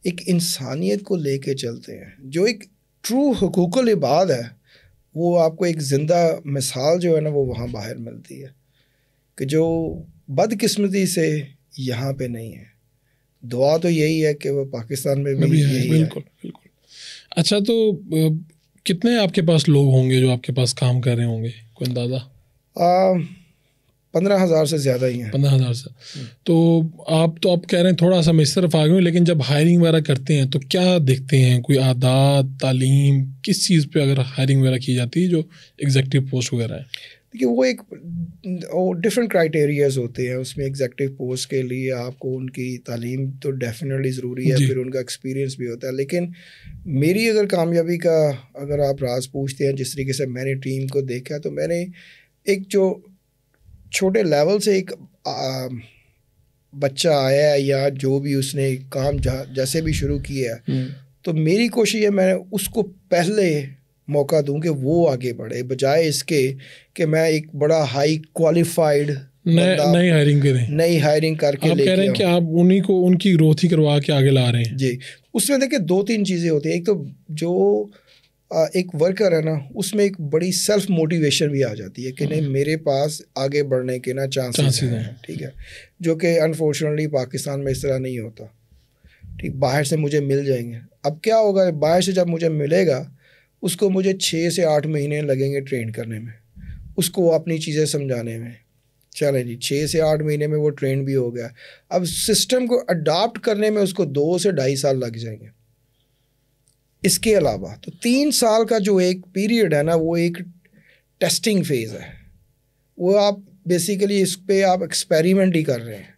ایک انسانیت کو لے کے چلتے ہیں. جو ایک ٹرو حقوق العباد ہے, وہ آپ کو ایک زندہ مثال جو ہے نا وہ وہاں باہر ملتی ہے, کہ جو بدقسمتی سے یہاں پہ نہیں ہے. دعا تو یہی ہے کہ وہ پاکستان میں بھی یہی ہے. بالکل بالکل. اچھا, تو کتنے آپ کے پاس لوگ ہوں گے جو آپ کے پاس کام کر رہے ہوں گے, کوئی اندازہ؟ 15,000 سے زیادہ ہی ہیں. 15,000 سے. تو آپ کہہ رہے ہیں تھوڑا سا میں اس طرف آ گئی ہوں, لیکن جب ہائرنگ وغیرہ کرتے ہیں تو کیا دیکھتے ہیں؟ کوئی عادات, تعلیم, کس چیز پہ اگر ہائرنگ وغیرہ کی جاتی ہے جو ایگزیکٹو پوسٹ وغیرہ ہے؟ دیکھیے, وہ ایک ڈفرینٹ کرائٹیریاز ہوتے ہیں اس میں. ایگزیکٹو پوسٹ کے لیے آپ کو ان کی تعلیم تو ڈیفینیٹلی ضروری ہے, پھر ان کا ایکسپیرینس بھی ہوتا ہے. لیکن میری اگر کامیابی کا اگر آپ راز پوچھتے ہیں, جس طریقے سے میں نے ٹیم کو دیکھا, تو میں نے ایک جو چھوٹے لیول سے ایک بچہ آیا ہے یا جو بھی اس نے کام جیسے بھی شروع کیا ہے تو میری کوشش ہے میں اس کو پہلے موقع دوں کہ وہ آگے بڑھے بجائے اس کے کہ میں ایک بڑا ہائی کوالیفائڈ نئی ہائرنگ کر کے آپ کہہ رہے ہیں کہ آپ انہیں کو ان کی گروتھ ہی کروا کے آگے لا رہے ہیں. جی اس میں دیکھیں 2-3 چیزیں ہوتی ہیں. ایک تو جو ایک ورکر ہے نا اس میں ایک بڑی سیلف موٹیویشن بھی آ جاتی ہے کہ نہیں میرے پاس آگے بڑھنے کے نا چانسز ہیں, ٹھیک ہے, جو کہ انفارچونیٹلی پاکستان میں اس طرح نہیں ہوتا. ٹھیک, باہر سے مجھے مل جائیں گے. اب کیا ہوگا باہر سے جب مجھے ملے گا اس کو مجھے 6 سے 8 مہینے لگیں گے ٹرین کرنے میں, اس کو اپنی چیزیں سمجھانے میں. چلیں جی 6 سے 8 مہینے میں وہ ٹرین بھی ہو گیا. اب سسٹم کو اڈاپٹ کرنے میں اس کو 2 سے 2.5 سال لگ جائیں گے. اس کے علاوہ تو 3 سال کا جو ایک پیریڈ ہے نا وہ ایک ٹیسٹنگ فیز ہے. وہ آپ بیسیکلی اس پہ آپ ایکسپیریمنٹ ہی کر رہے ہیں.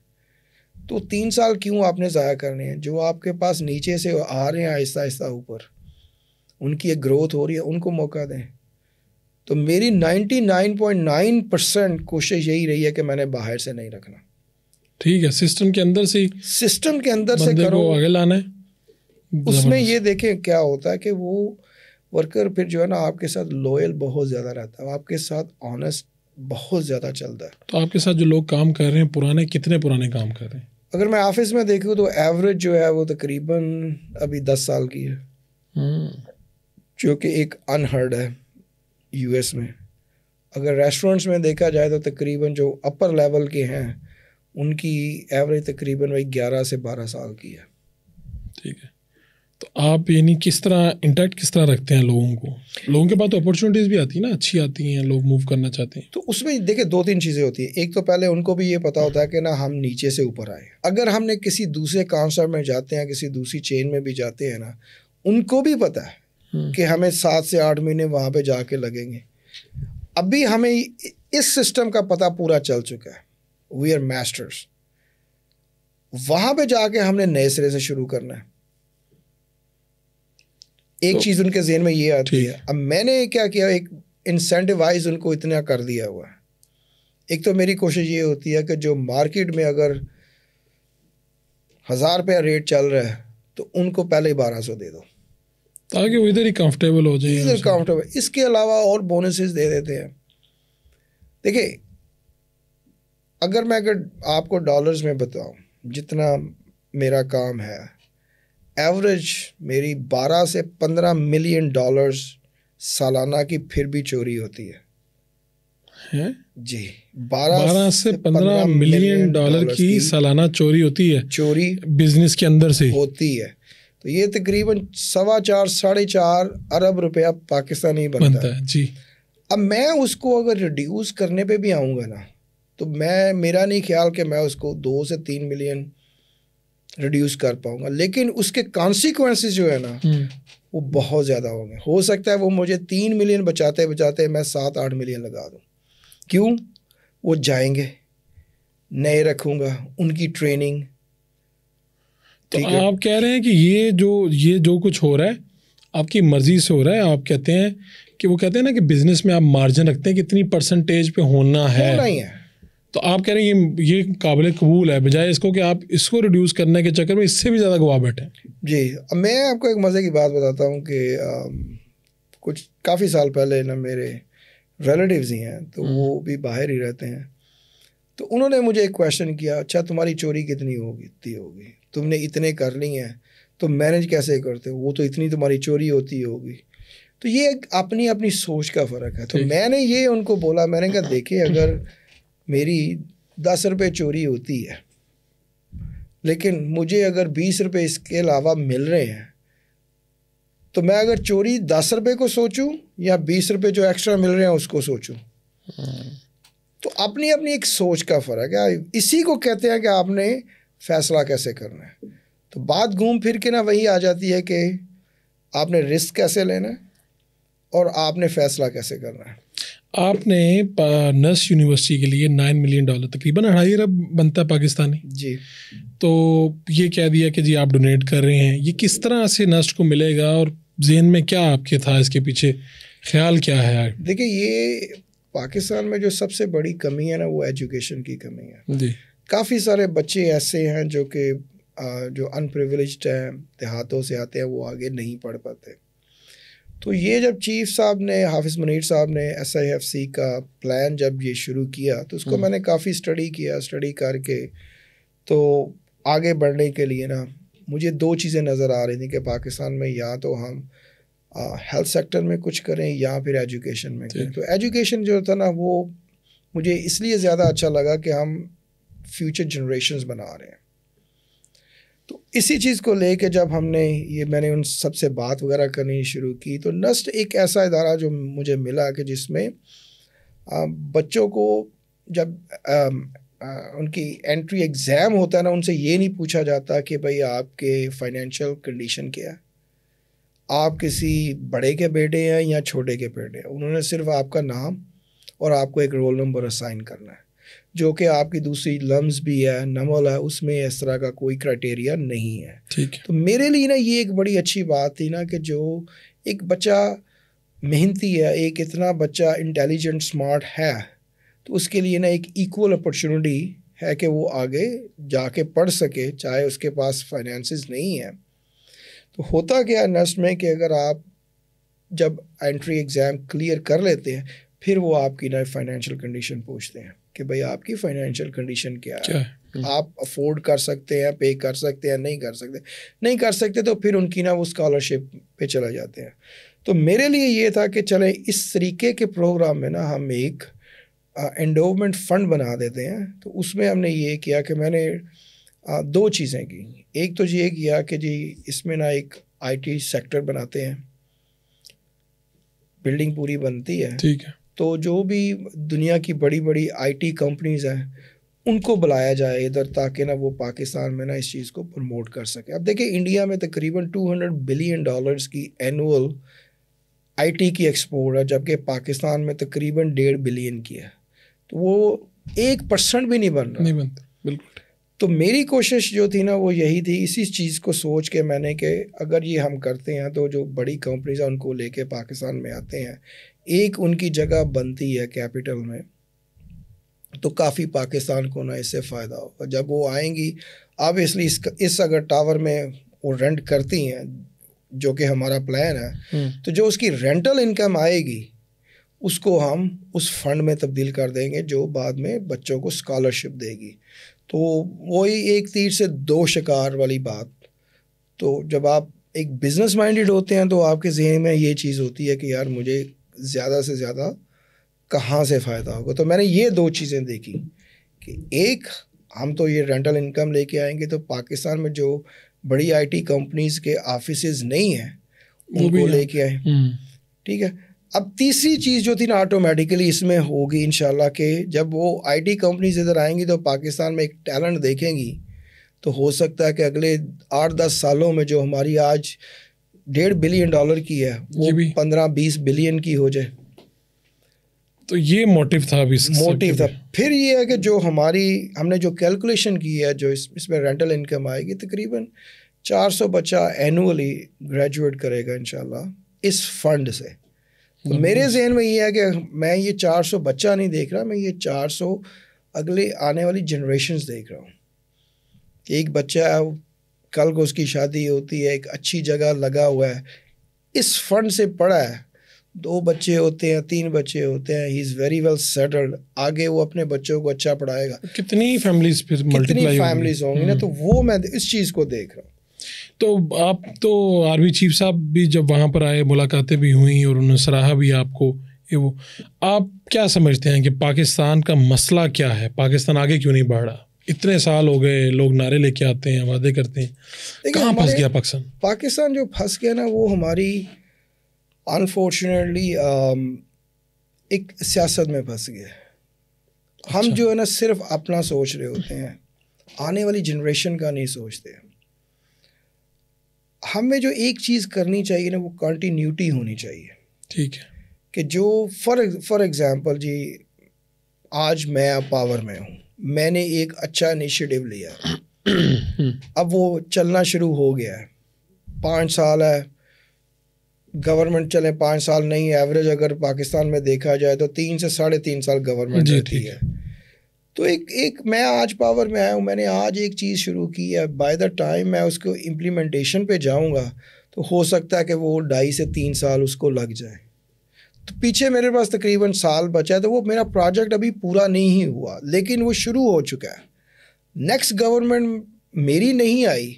تو 3 سال کیوں آپ نے ضائع کرنے ہیں؟ جو آپ کے پاس نیچے سے آ رہے ہیں آہستہ آہستہ اوپر, ان کی ایک گروتھ ہو رہی ہے, ان کو موقع دیں. تو میری 99.9% کوشش یہی رہی ہے کہ میں نے باہر سے نہیں رکھنا. ٹھیک ہے, سسٹم کے اندر سے کرو, آگے لانا ہے. اس میں یہ دیکھیں کیا ہوتا ہے کہ وہ ورکر پھر جو ہے نا آپ کے ساتھ لوئل بہت زیادہ رہتا ہے, آپ کے ساتھ آنیسٹ بہت زیادہ چلتا ہے. تو آپ کے ساتھ جو لوگ کام کر رہے ہیں کتنے پرانے کام کر رہے ہیں؟ اگر میں آفس میں دیکھوں تو ایوریج جو ہے وہ تقریباً ابھی 10 سال کی ہے, جو کہ ایک انہرڈ ہے یو ایس میں. اگر ریسٹورینٹس میں دیکھا جائے تو تقریباً جو اپر لیول کے ہیں ان کی ایوریج تقریباً وہی 11 سے 12 سال کی ہے. ٹھیک ہے, تو آپ یعنی کس طرح انٹیکٹ کس طرح رکھتے ہیں لوگوں کو؟ لوگوں کے پاس تو اپرچونیٹیز بھی آتی ہیں نا, اچھی آتی ہیں, لوگ موو کرنا چاہتے ہیں. تو اس میں دیکھیں 2-3 چیزیں ہوتی ہیں. ایک تو پہلے ان کو بھی یہ پتا ہوتا ہے کہ نا ہم نیچے سے اوپر آئے. اگر ہم نے کسی دوسرے کانسرٹ میں جاتے ہیں, کسی دوسری چین میں بھی جاتے ہیں نا, ان کو بھی پتا ہے کہ ہمیں 7 سے 8 مہینے وہاں پہ جا کے لگیں گے. ابھی ہمیں اس سسٹم کا پتہ پورا چل چکا ہے, وی آر میسٹرز. وہاں پہ جا کے ہم نے نئے سرے سے شروع کرنا ہے. ایک چیز ان کے ذہن میں یہ آتی ہے. اب میں نے کیا کیا, ایک انسینٹیوائز ان کو اتنا کر دیا ہوا ہے. ایک تو میری کوشش یہ ہوتی ہے کہ جو مارکیٹ میں اگر 1000 روپیہ ریٹ چل رہا ہے تو ان کو پہلے 1200 دے دو تاکہ وہ ادھر ہی کمفرٹیبل ہو جائے. اس کے علاوہ اور بونسز دے دیتے ہیں. دیکھیں اگر آپ کو ڈالرز میں بتاؤں جتنا میرا کام ہے, ایوریج میری 12 سے 15 ملین ڈالرز سالانہ کی پھر بھی چوری ہوتی ہے. جی 12 سے 15 ملین ڈالر کی سالانہ چوری ہوتی ہے, چوری بزنس کے اندر سے ہوتی ہے. تو یہ تقریباً 4.25-4.5 ارب روپیہ پاکستانی بنتا ہے. جی اب میں اس کو اگر ریڈیوس کرنے پہ بھی آؤں گا نا تو میرا نہیں خیال کہ میں اس کو 2 سے 3 ملین ریڈیوس کر پاؤں گا, لیکن اس کے کانسیکوینسز جو ہے نا وہ بہت زیادہ ہوں گے. ہو سکتا ہے وہ مجھے 3 ملین بچاتے بچاتے میں 7-8 ملین لگا دوں. کیوں؟ وہ جائیں گے, نئے رکھوں گا, ان کی ٹریننگ. تو آپ کہہ رہے ہیں کہ یہ جو کچھ ہو رہا ہے آپ کی مرضی سے ہو رہا ہے. آپ کہتے ہیں کہ وہ کہتے ہیں نا کہ بزنس میں آپ مارجن رکھتے ہیں کہ اتنی پرسنٹیج پہ ہونا ہے. تو آپ کہہ رہے ہیں یہ قابل قبول ہے, بجائے اس کو کہ آپ اس کو ریڈیوس کرنے کے چکر میں اس سے بھی زیادہ گوا بیٹھے. جی اب میں آپ کو ایک مزے کی بات بتاتا ہوں کہ کچھ کافی سال پہلے نا میرے ریلیٹیوز ہی ہیں تو وہ بھی باہر ہی رہتے ہیں. تو انہوں نے مجھے ایک کویشچن کیا, اچھا تمہاری چوری کتنی ہوگی؟ اتنی ہوگی. تم نے اتنے کر لی ہیں تو مینیج کیسے کرتے ہو؟ وہ تو اتنی تمہاری چوری ہوتی ہوگی. تو یہ ایک اپنی سوچ کا فرق ہے. تو میں نے یہ ان کو بولا, میں نے کہا دیکھیں اگر میری 10 روپے چوری ہوتی ہے لیکن مجھے اگر 20 روپے اس کے علاوہ مل رہے ہیں تو میں اگر چوری 10 روپے کو سوچوں یا 20 روپے جو ایکسٹرا مل رہے ہیں اس کو سوچوں. تو اپنی ایک سوچ کا فرق ہے. اسی کو کہتے ہیں کہ آپ نے فیصلہ کیسے کرنا ہے. تو بات گھوم پھر کے نا وہی آ جاتی ہے کہ آپ نے رسک کیسے لینا ہے اور آپ نے فیصلہ کیسے کرنا ہے. آپ نے نسٹ یونیورسٹی کے لیے $9 ملین تقریباً 2.5 ارب بنتا ہے پاکستانی. جی تو یہ کہہ دیا کہ جی آپ ڈونیٹ کر رہے ہیں, یہ کس طرح سے نسٹ کو ملے گا اور ذہن میں کیا آپ کے تھا, اس کے پیچھے خیال کیا ہے؟ دیکھیں یہ پاکستان میں جو سب سے بڑی کمی ہے نا وہ ایجوکیشن کی کمی ہے. جی کافی سارے بچے ایسے ہیں جو کہ جو ان پریویلیجڈ ہیں، دیہاتوں سے آتے ہیں، وہ آگے نہیں پڑھ پاتے. تو یہ جب چیف صاحب نے، حافظ منیر صاحب نے SIFC کا پلان جب یہ شروع کیا تو اس کو میں نے کافی اسٹڈی کر کے تو آگے بڑھنے کے لیے نا مجھے 2 چیزیں نظر آ رہی تھیں کہ پاکستان میں یا تو ہم ہیلتھ سیکٹر میں کچھ کریں یا پھر ایجوکیشن میں کریں. تو ایجوکیشن جو تھا نا وہ مجھے اس لیے زیادہ اچھا لگا کہ ہم فیوچر جنریشنز بنا رہے ہیں. تو اسی چیز کو لے کے جب ہم نے میں نے ان سب سے بات وغیرہ کرنی شروع کی تو نسٹ ایک ایسا ادارہ جو مجھے ملا کہ جس میں بچوں کو جب ان کی انٹری ایگزام ہوتا ہے نا، ان سے یہ نہیں پوچھا جاتا کہ بھائی آپ کے فائنینشیل کنڈیشن کیا ہے، آپ کسی بڑے کے بیٹے ہیں یا چھوٹے کے بیٹے ہیں. انہوں نے صرف آپ کا نام اور آپ کو ایک رول نمبر اسائن کرنا ہے، جو کہ آپ کی دوسری لمز بھی ہے، نمل ہے، اس میں اس طرح کا کوئی کرائٹیریا نہیں ہے. ٹھیک ہے. تو میرے لیے نا یہ ایک بڑی اچھی بات تھی نا کہ جو ایک بچہ محنتی ہے، ایک اتنا بچہ انٹیلیجنٹ اسمارٹ ہے، تو اس کے لیے نا ایک ایکول اپرچونٹی ہے کہ وہ آگے جا کے پڑھ سکے، چاہے اس کے پاس فائنینسز نہیں ہیں. تو ہوتا کیا نسٹ میں کہ اگر آپ جب انٹری ایگزام کلیئر کر لیتے ہیں پھر وہ آپ کی نا فائنینشیل کنڈیشن پوچھتے ہیں کہ بھائی آپ کی فائنینشیل کنڈیشن کیا ہے، آپ افورڈ کر سکتے ہیں، پے کر سکتے ہیں، نہیں کر سکتے تو پھر ان کی نا وہ اسکالرشپ پہ چلا جاتے ہیں. تو میرے لیے یہ تھا کہ چلیں اس طریقے کے پروگرام میں نا ہم ایک انڈومنٹ فنڈ بنا دیتے ہیں. تو اس میں ہم نے یہ کیا کہ میں نے 2 چیزیں کی. ایک تو یہ کیا کہ جی اس میں نا ایک IT سیکٹر بناتے ہیں، بلڈنگ پوری بنتی ہے، ٹھیک ہے، تو جو بھی دنیا کی بڑی بڑی IT کمپنیز ہیں ان کو بلایا جائے ادھر تاکہ نا وہ پاکستان میں نا اس چیز کو پروموٹ کر سکے. اب دیکھیں انڈیا میں تقریباً $200 بلین کی اینول IT کی ایکسپورٹ ہے، جبکہ پاکستان میں تقریباً 1.5 بلین کی ہے. تو وہ 1% بھی نہیں بن رہا. بالکل. تو میری کوشش جو تھی نا وہ یہی تھی، اسی چیز کو سوچ کے میں نے کہ اگر یہ ہم کرتے ہیں تو جو بڑی کمپنیز ہیں ان کو لے کے پاکستان میں آتے ہیں، ایک ان کی جگہ بنتی ہے کیپٹل میں، تو کافی پاکستان کو نا اس سے فائدہ ہوگا. جب وہ آئیں گی آبویسلی اس اگر ٹاور میں وہ رینٹ کرتی ہیں جو کہ ہمارا پلان ہے، تو جو اس کی رینٹل انکم آئے گی اس کو ہم اس فنڈ میں تبدیل کر دیں گے جو بعد میں بچوں کو اسکالرشپ دے گی. تو وہی ایک تیر سے 2 شکار والی بات. تو جب آپ ایک بزنس مائنڈیڈ ہوتے ہیں تو آپ کے ذہن میں یہ چیز ہوتی ہے کہ یار مجھے زیادہ سے زیادہ کہاں سے فائدہ ہوگا. تو میں نے یہ 2 چیزیں دیکھی کہ ایک ہم تو یہ رینٹل انکم لے کے آئیں گے تو پاکستان میں جو بڑی IT کمپنیز کے آفیسز نہیں ہیں ان کو لے کے آئیں. ٹھیک ہے. اب تیسری چیز جو تھی نا آٹومیٹیکلی اس میں ہوگی انشاءاللہ کہ جب وہ IT کمپنیز ادھر آئیں گی تو پاکستان میں ایک ٹیلنٹ دیکھیں گی، تو ہو سکتا ہے کہ اگلے 8-10 سالوں میں جو ہماری آج $1.5 بلین کی ہے وہ 15-20 بلین کی ہو جائے. تو یہ موٹیو تھا. پھر یہ ہے کہ جو ہم نے جو کیلکولیشن کی ہے جو اس میں رینٹل انکم آئے گی تقریباً 400 بچہ اینولی گریجویٹ کرے گا انشاءاللہ اس فنڈ سے. تو میرے ذہن میں یہ ہے کہ میں یہ 400 بچہ نہیں دیکھ رہا، میں یہ 400 اگلے آنے والی جنریشنز دیکھ رہا ہوں. ایک بچہ کل کو اس کی شادی ہوتی ہے، ایک اچھی جگہ لگا ہوا ہے، اس فنڈ سے پڑھا ہے، 2 بچے ہوتے ہیں، 3 بچے ہوتے ہیں، ہی از ویری ویل سیٹلڈ، آگے وہ اپنے بچوں کو اچھا پڑھائے گا. کتنی فیملیز ہوں گی نا. تو وہ میں اس چیز کو دیکھ رہا ہوں. تو آپ تو آرمی چیف صاحب بھی جب وہاں پر آئے ملاقاتیں بھی ہوئیں اور انہوں نے سراہا بھی آپ کو، وہ آپ کیا سمجھتے ہیں کہ پاکستان کا مسئلہ کیا ہے؟ پاکستان آگے کیوں نہیں بڑھ رہا؟ اتنے سال ہو گئے، لوگ نعرے لے کے آتے ہیں، وعدے کرتے ہیں، کہاں پھنس گیا پاکستان جو پھنس گیا نا وہ ہماری انفارچونیٹلی ایک سیاست میں پھنس گیا. ہم جو ہے نا صرف اپنا سوچ رہے ہوتے ہیں، آنے والی جنریشن کا نہیں سوچتے. ہمیں جو ایک چیز کرنی چاہیے نا وہ کنٹینیوٹی ہونی چاہیے. ٹھیک ہے. کہ جو فار ایگزامپل جی آج میں پاور میں ہوں، میں نے ایک اچھا انیشیٹو لیا، اب وہ چلنا شروع ہو گیا ہے، 5 سال ہے گورنمنٹ، چلے 5 سال نہیں، ایوریج اگر پاکستان میں دیکھا جائے تو 3 سے 3.5 سال گورنمنٹ رہتی ہے. تو ایک میں آج پاور میں آیا ہوں, میں نے آج ایک چیز شروع کی ہے, بائی دا ٹائم میں اس کو امپلیمنٹیشن پہ جاؤں گا تو ہو سکتا ہے کہ وہ 2.5 سے 3 سال اس کو لگ جائے. تو پیچھے میرے پاس تقریباً سال بچا ہے, تو وہ میرا پروجیکٹ ابھی پورا نہیں ہی ہوا, لیکن وہ شروع ہو چکا ہے. نیکسٹ گورنمنٹ میری نہیں آئی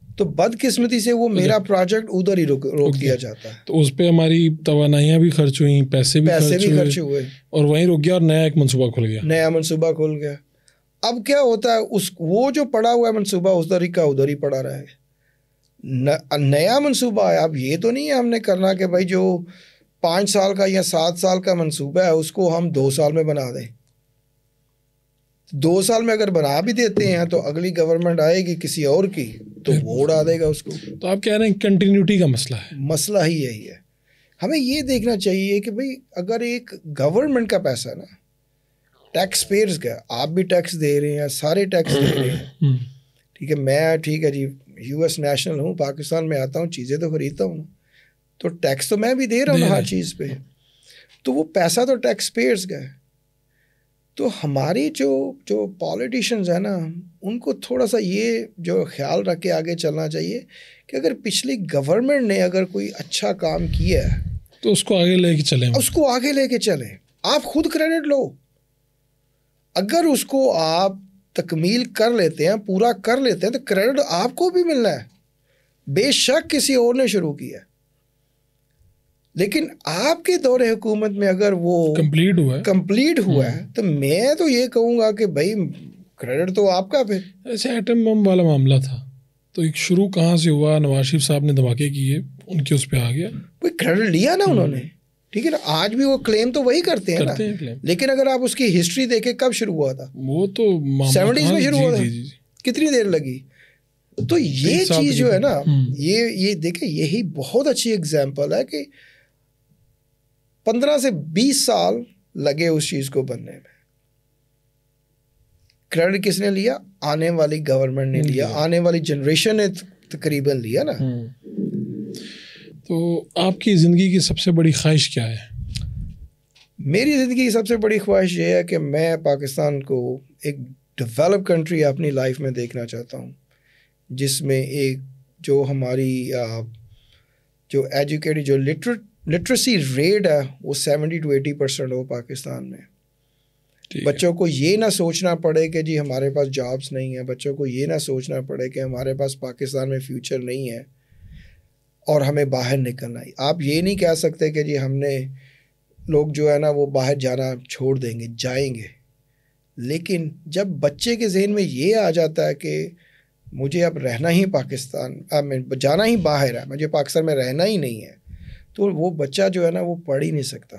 تو بدقسمتی سے وہ میرا پروجیکٹ ادھر ہی روک دیا جاتا ہے. تو اس پہ ہماری توانائیاں بھی خرچ ہوئیں, پیسے بھی خرچ ہوئے اور وہیں رک گیا اور نیا ایک منصوبہ کھل گیا. اب کیا ہوتا ہے, وہ جو پڑا ہوا ہے منصوبہ ادھر ہی کا ادھر ہی پڑا رہے. نیا منصوبہ ہے, اب یہ تو نہیں ہے ہم نے کرنا کہ بھائی جو 5 سال کا یا 7 سال کا منصوبہ ہے اس کو ہم 2 سال میں بنا دیں. 2 سال میں اگر بنا بھی دیتے ہیں تو اگلی گورنمنٹ آئے گی کسی اور کی تو وہ اڑا دے گا اس کو. تو آپ کہہ رہے ہیں کنٹینیوٹی کا مسئلہ ہے. مسئلہ ہی یہی ہے. ہمیں یہ دیکھنا چاہیے کہ بھئی اگر ایک گورنمنٹ کا پیسہ نا, ٹیکس پیئرز کا, آپ بھی ٹیکس دے رہے ہیں, سارے ٹیکس دے رہے ہیں, ٹھیک ہے, میں ٹھیک ہے جی US نیشنل ہوں, پاکستان میں آتا ہوں, چیزیں تو خریدتا ہوں, تو ٹیکس تو میں بھی دے رہا ہوں ہر چیز پہ, تو وہ پیسہ تو ٹیکس پیئرز کا ہے. تو ہماری جو پالیٹیشینز ہیں نا, ان کو تھوڑا سا یہ جو خیال رکھ کے آگے چلنا چاہیے کہ اگر پچھلی گورنمنٹ نے اگر کوئی اچھا کام کیا ہے تو اس کو آگے لے کے چلیں. آپ خود کریڈٹ لو. اگر اس کو آپ تکمیل کر لیتے ہیں, پورا کر لیتے ہیں, تو کریڈٹ آپ کو بھی ملنا ہے. بے شک کسی اور نے شروع کیا, لیکن آپ کے دور حکومت میں اگر وہ کمپلیٹ ہوا ہے تو میں تو یہ کہوں گا کہ بھائی کریڈٹ تو آپ کا. پھر ایسے ایٹم بم والا معاملہ تھا تو ایک شروع کہاں سے ہوا, نواز شریف صاحب نے دھماکے کیے, ان کے اس پہ آ گیا, کوئی کریڈٹ لیا نا انہوں نے, ٹھیک ہے نا. آج بھی وہ کلیم تو وہی کرتے ہیں نا, لیکن اگر آپ اس کی ہسٹری دیکھیں کب شروع ہوا تھا, وہ تو 70s میں شروع ہوا تھا, کتنی دیر لگی. تو یہ چیز جو ہے نا, یہ دیکھیں یہی بہت اچھی اگزامپل ہے کہ 15 سے 20 سال لگے اس چیز کو بننے میں. کریڈٹ کس نے لیا؟ آنے والی گورنمنٹ نے لیا, آنے والی جنریشن نے تقریباً لیا نا. تو آپ کی زندگی کی سب سے بڑی خواہش کیا ہے؟ میری زندگی کی سب سے بڑی خواہش یہ ہے کہ میں پاکستان کو ایک ڈیولپ کنٹری اپنی لائف میں دیکھنا چاہتا ہوں, جس میں ایک جو ہماری جو ایجوکیٹڈ جو لٹریسی ریٹ ہے وہ 70 to 80% ہو پاکستان میں. بچوں کو یہ نہ سوچنا پڑے کہ جی ہمارے پاس جابس نہیں ہیں, بچوں کو یہ نہ سوچنا پڑے کہ ہمارے پاس پاکستان میں فیوچر نہیں ہے اور ہمیں باہر نکلنا ہے. آپ یہ نہیں کہہ سکتے کہ جی ہم نے لوگ جو ہے نا وہ باہر جانا چھوڑ دیں گے, جائیں گے. لیکن جب بچے کے ذہن میں یہ آ جاتا ہے کہ مجھے اب رہنا ہی پاکستان میں, جانا ہی باہر ہے, مجھے پاکستان میں رہنا ہی نہیں ہے, تو وہ بچہ جو ہے نا وہ پڑھ ہی نہیں سکتا.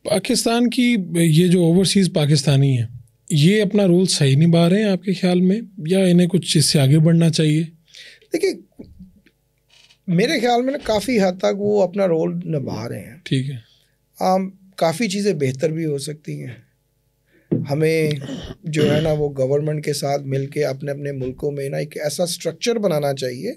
پاکستان کی یہ جو اوورسیز پاکستانی ہیں, یہ اپنا رول صحیح نبھا رہے ہیں آپ کے خیال میں, یا انہیں کچھ اس سے آگے بڑھنا چاہیے؟ دیکھیے میرے خیال میں نا کافی حد تک وہ اپنا رول نبھا رہے ہیں. ٹھیک ہے, کافی چیزیں بہتر بھی ہو سکتی ہیں. ہمیں جو ہے نا وہ گورنمنٹ کے ساتھ مل کے اپنے اپنے ملکوں میں نا ایک ایسا سٹرکچر بنانا چاہیے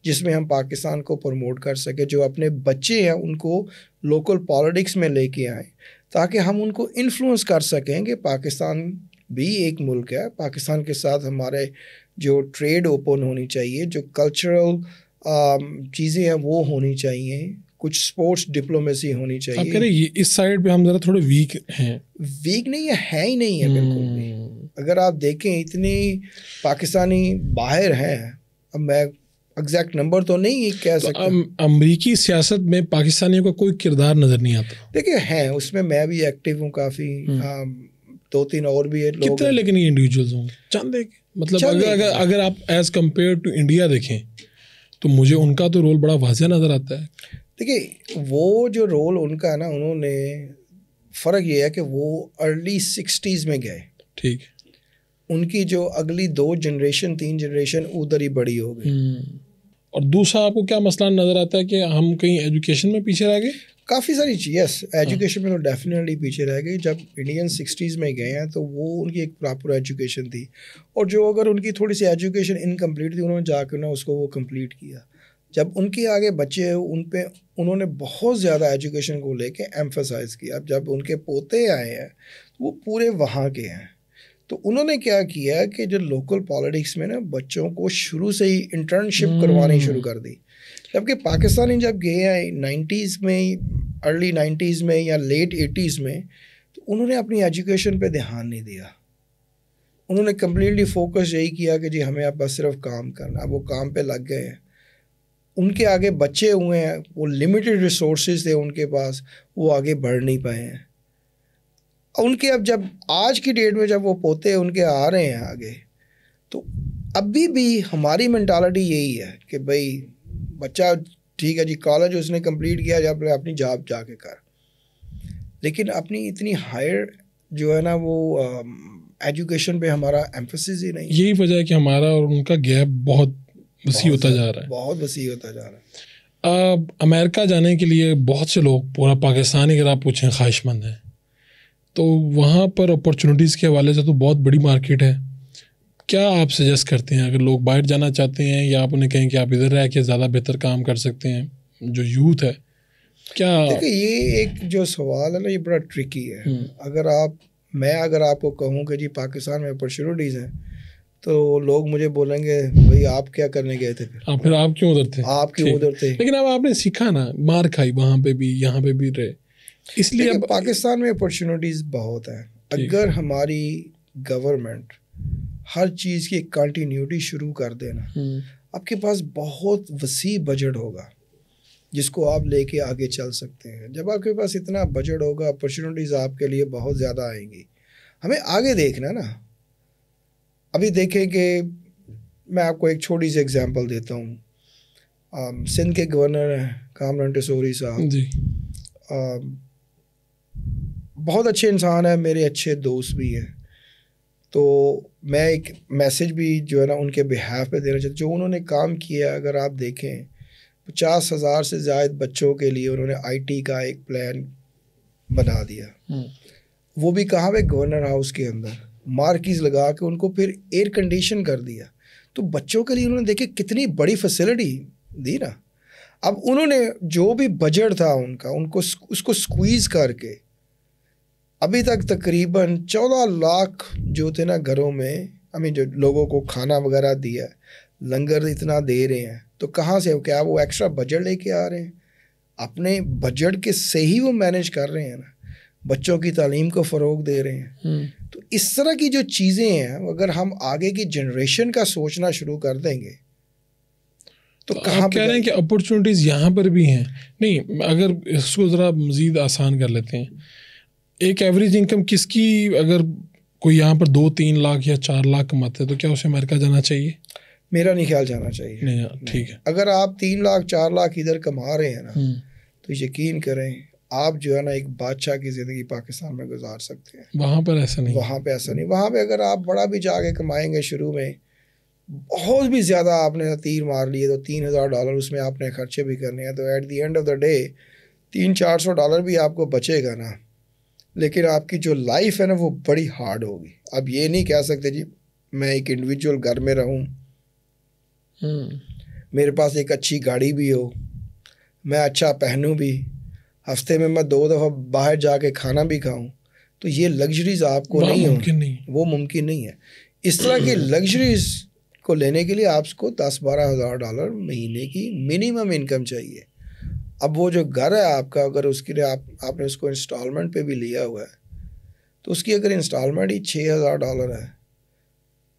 جس میں ہم پاکستان کو پروموٹ کر سکیں. جو اپنے بچے ہیں ان کو لوکل پالیٹکس میں لے کے آئیں, تاکہ ہم ان کو انفلوئنس کر سکیں کہ پاکستان بھی ایک ملک ہے. پاکستان کے ساتھ ہمارے جو ٹریڈ اوپن ہونی چاہیے, جو کلچرل چیزیں ہیں وہ ہونی چاہیے, کچھ اسپورٹس ڈپلومیسی ہونی چاہیے. آپ کہہ رہے ہیں اس سائڈ پہ ہم ذرا تھوڑے ویک ہیں. ویک نہیں ہے ہی نہیں ہے بالکل بھی. اگر آپ دیکھیں اتنی پاکستانی باہر ہیں, اب میں ایگزیکٹ نمبر تو نہیں کہہ سکتا. امریکی سیاست میں پاکستانیوں کا کوئی کردار نظر نہیں آتا. دیکھیں ہیں اس میں میں بھی ایکٹیو ہوں کافی, 2-3 اور بھی لوگ کتنے, لیکن یہ انڈیویجولز ہوں چند ایک, مطلب اگر آپ ایز کمپیئر ٹو انڈیا دیکھیں تو مجھے ان کا تو رول بڑا واضح نظر آتا ہے. دیکھیے وہ جو رول ان کا ہے نا, انہوں نے فرق یہ ہے کہ وہ ارلی 60s میں گئے. ٹھیک, ان کی جو اگلی 2 جنریشن 3 جنریشن ادھر ہی بڑی ہو گئی. اور دوسرا آپ کو کیا مسئلہ نظر آتا ہے کہ ہم کہیں ایجوکیشن میں پیچھے رہ گئے؟ کافی ساری یس, ایجوکیشن میں تو ڈیفینیٹلی پیچھے رہ گئی. جب انڈین 60s میں گئے ہیں تو وہ ان کی ایک پراپر ایجوکیشن تھی, اور جو اگر ان کی تھوڑی سی ایجوکیشن انکمپلیٹ تھی انہوں نے جا کر نا اس کو وہ کمپلیٹ کیا. جب ان کے آگے بچے ان پہ انہوں نے بہت زیادہ ایجوکیشن کو لے کے ایمفسائز کیا. اب جب ان کے پوتے آئے ہیں وہ پورے وہاں کے ہیں, تو انہوں نے کیا کیا کہ جو لوکل پالیٹکس میں نا بچوں کو شروع سے ہی انٹرنشپ کروانی شروع کر دی. جبکہ پاکستانی جب گئے ہیں 90s میں، ارلی 90s میں یا لیٹ 80s میں، تو انہوں نے اپنی ایجوکیشن پہ دھیان نہیں دیا. انہوں نے کمپلیٹلی فوکس یہی کیا کہ جی ہمیں اب بس صرف کام کرنا. اب وہ کام پہ لگ گئے ہیں. ان کے آگے بچے ہوئے ہیں، وہ لمیٹڈ ریسورسز تھے ان کے پاس، وہ آگے بڑھ نہیں پائے ہیں. ان کے اب جب آج کی ڈیٹ میں جب وہ پوتے ان کے آ رہے ہیں آگے، تو ابھی بھی ہماری مینٹالٹی یہی ہے کہ بھائی بچہ ٹھیک ہے جی کالج اس نے کمپلیٹ کیا، جب اپنی جاب جا کے کر، لیکن اپنی اتنی ہائر جو ہے نا وہ ایجوکیشن پہ ہمارا ایمفسس ہی نہیں. یہی وجہ ہے کہ ہمارا اور ان کا گیپ بہت وسیع ہوتا جا رہا ہے، بہت وسیع ہوتا جا رہا ہے. امریکہ جانے کے لیے بہت سے لوگ، پورا پاکستان اگر آپ پوچھیں، خواہش مند ہیں. تو وہاں پر اپرچونیٹیز کے حوالے سے تو بہت بڑی مارکیٹ ہے. کیا آپ سجیسٹ کرتے ہیں اگر لوگ باہر جانا چاہتے ہیں، یا آپ انہیں کہیں کہ آپ ادھر رہ کے زیادہ بہتر کام کر سکتے ہیں، جو یوتھ ہے؟ کیا دیکھیں یہ ایک جو سوال ہے نا یہ بڑا ٹرکی ہے. اگر آپ کو کہوں کہ جی پاکستان میں اپرچونیٹیز ہیں، تو لوگ مجھے بولیں گے بھائی آپ کیا کرنے گئے تھے، پھر آپ کیوں ادھر تھے، آپ کیوں ادھر تھے. لیکن اب آپ نے سیکھا نا، مار کھائی وہاں پہ بھی یہاں پہ بھی رہے، اس لیے اب پاکستان میں اپرچونیٹیز بہت ہیں. اگر ہماری گورنمنٹ ہر چیز کی کنٹینیوٹی شروع کر دینا، آپ کے پاس بہت وسیع بجٹ ہوگا جس کو آپ لے کے آگے چل سکتے ہیں. جب آپ کے پاس اتنا بجٹ ہوگا، اپرچونیٹیز آپ کے لیے بہت زیادہ آئیں گی. ہمیں آگے دیکھنا نا. ابھی دیکھیں کہ میں آپ کو ایک چھوٹی سی اگزامپل دیتا ہوں. سندھ کے گورنر ہیں کامران ٹیسوری صاحب جی، بہت اچھے انسان ہیں، میرے اچھے دوست بھی ہیں. تو میں ایک میسیج بھی جو ہے نا ان کے بہاف پہ دینا چاہتا ہوں. جو انہوں نے کام کیا، اگر آپ دیکھیں 50,000 سے زائد بچوں کے لیے انہوں نے IT کا ایک پلان بنا دیا. وہ بھی کہاں پہ، گورنر ہاؤس کے اندر مارکیز لگا کے ان کو پھر ایئر کنڈیشن کر دیا. تو بچوں کے لیے انہوں نے دیکھے کتنی بڑی فیسلٹی دی نا. اب انہوں نے جو بھی بجٹ تھا ان کا، ان کو اس کو سکویز کر کے ابھی تک تقریباً 14 لاکھ جو تھے نا گھروں میں، جو لوگوں کو کھانا وغیرہ دیا، لنگر اتنا دے رہے ہیں. تو کہاں سے، کیا وہ ایکسٹرا بجٹ لے کے آ رہے ہیں؟ اپنے بجٹ کے سے ہی وہ مینیج کر رہے ہیں نا. بچوں کی تعلیم کو فروغ دے رہے ہیں. تو اس طرح کی جو چیزیں ہیں، اگر ہم آگے کی جنریشن کا سوچنا شروع کر دیں گے تو آپ کہہ رہے ہیں کہ اپرچونیٹیز یہاں پر بھی ہیں. نہیں، اگر اس کو ذرا مزید آسان کر لیتے ہیں، ایک ایوریج انکم کس کی، اگر کوئی یہاں پر 2-3 لاکھ یا 4 لاکھ کماتے ہیں تو کیا اسے امریکہ جانا چاہیے؟ میرا نہیں خیال جانا چاہیے. نہیں، ٹھیک ہے. اگر آپ 3 لاکھ 4 لاکھ ادھر کما رہے ہیں نا، تو یقین کریں آپ جو ہے نا ایک بادشاہ کی زندگی پاکستان میں گزار سکتے ہیں. وہاں پر ایسا نہیں، وہاں پہ ایسا نہیں. وہاں پہ اگر آپ بڑا بھی جا کے کمائیں گے، شروع میں بہت بھی زیادہ آپ نے تیر مار لیے تو $3,000 اس میں آپ نے خرچے بھی کرنے ہیں. تو at the end of the day $300-400 بھی آپ کو بچے گا نا. لیکن آپ کی جو لائف ہے نا وہ بڑی ہارڈ ہوگی. اب یہ نہیں کہہ سکتے جی میں ایک انڈیویجول گھر میں رہوں، میرے پاس ایک اچھی گاڑی بھی ہو، میں اچھا پہنوں بھی، ہفتے میں 2 دفعہ باہر جا کے کھانا بھی کھاؤں. تو یہ لگژریز آپ کو نہیں ہوں، وہ ممکن نہیں ہے. اس طرح کی لگژریز کو لینے کے لیے آپ کو $10,000-12,000 مہینے کی منیمم انکم چاہیے. اب وہ جو گھر ہے آپ کا، اگر اس کے لیے آپ نے اس کو انسٹالمنٹ پہ بھی لیا ہوا ہے، تو اس کی اگر انسٹالمنٹ ہی $6,000 ہے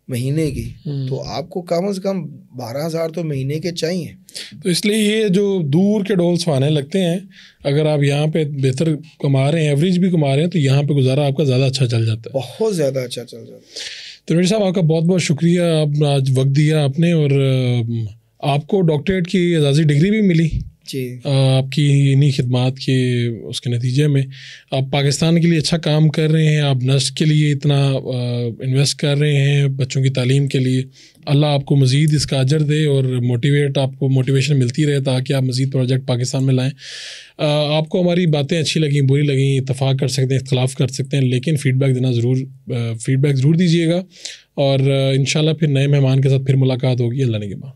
مہینے کی، تو آپ کو کم از کم 12,000 تو مہینے کے چاہیے. تو اس لیے یہ جو دور کے ڈول سوانے لگتے ہیں، اگر آپ یہاں پہ بہتر کما رہے ہیں، ایوریج بھی کما رہے ہیں، تو یہاں پہ گزارا آپ کا زیادہ اچھا چل جاتا ہے، بہت زیادہ اچھا چل جاتا ہے. تنویر صاحب آپ کا بہت بہت شکریہ، آپ آج وقت دیا آپ نے، اور آپ کو ڈاکٹریٹ کی اعزازی ڈگری بھی ملی. جی، آپ کی انہی خدمات کے اس کے نتیجے میں آپ پاکستان کے لیے اچھا کام کر رہے ہیں، آپ نسل کے لیے اتنا انویسٹ کر رہے ہیں، بچوں کی تعلیم کے لیے. اللہ آپ کو مزید اس کا اجر دے اور آپ کو موٹیویشن ملتی رہے تاکہ آپ مزید پروجیکٹ پاکستان میں لائیں. آپ کو ہماری باتیں اچھی لگیں، بری لگیں، اتفاق کر سکتے ہیں، اختلاف کر سکتے ہیں، لیکن فیڈ بیک ضرور دیجیے گا. اور انشاءاللہ پھر نئے مہمان کے ساتھ پھر ملاقات ہوگی. اللہ نگہبان.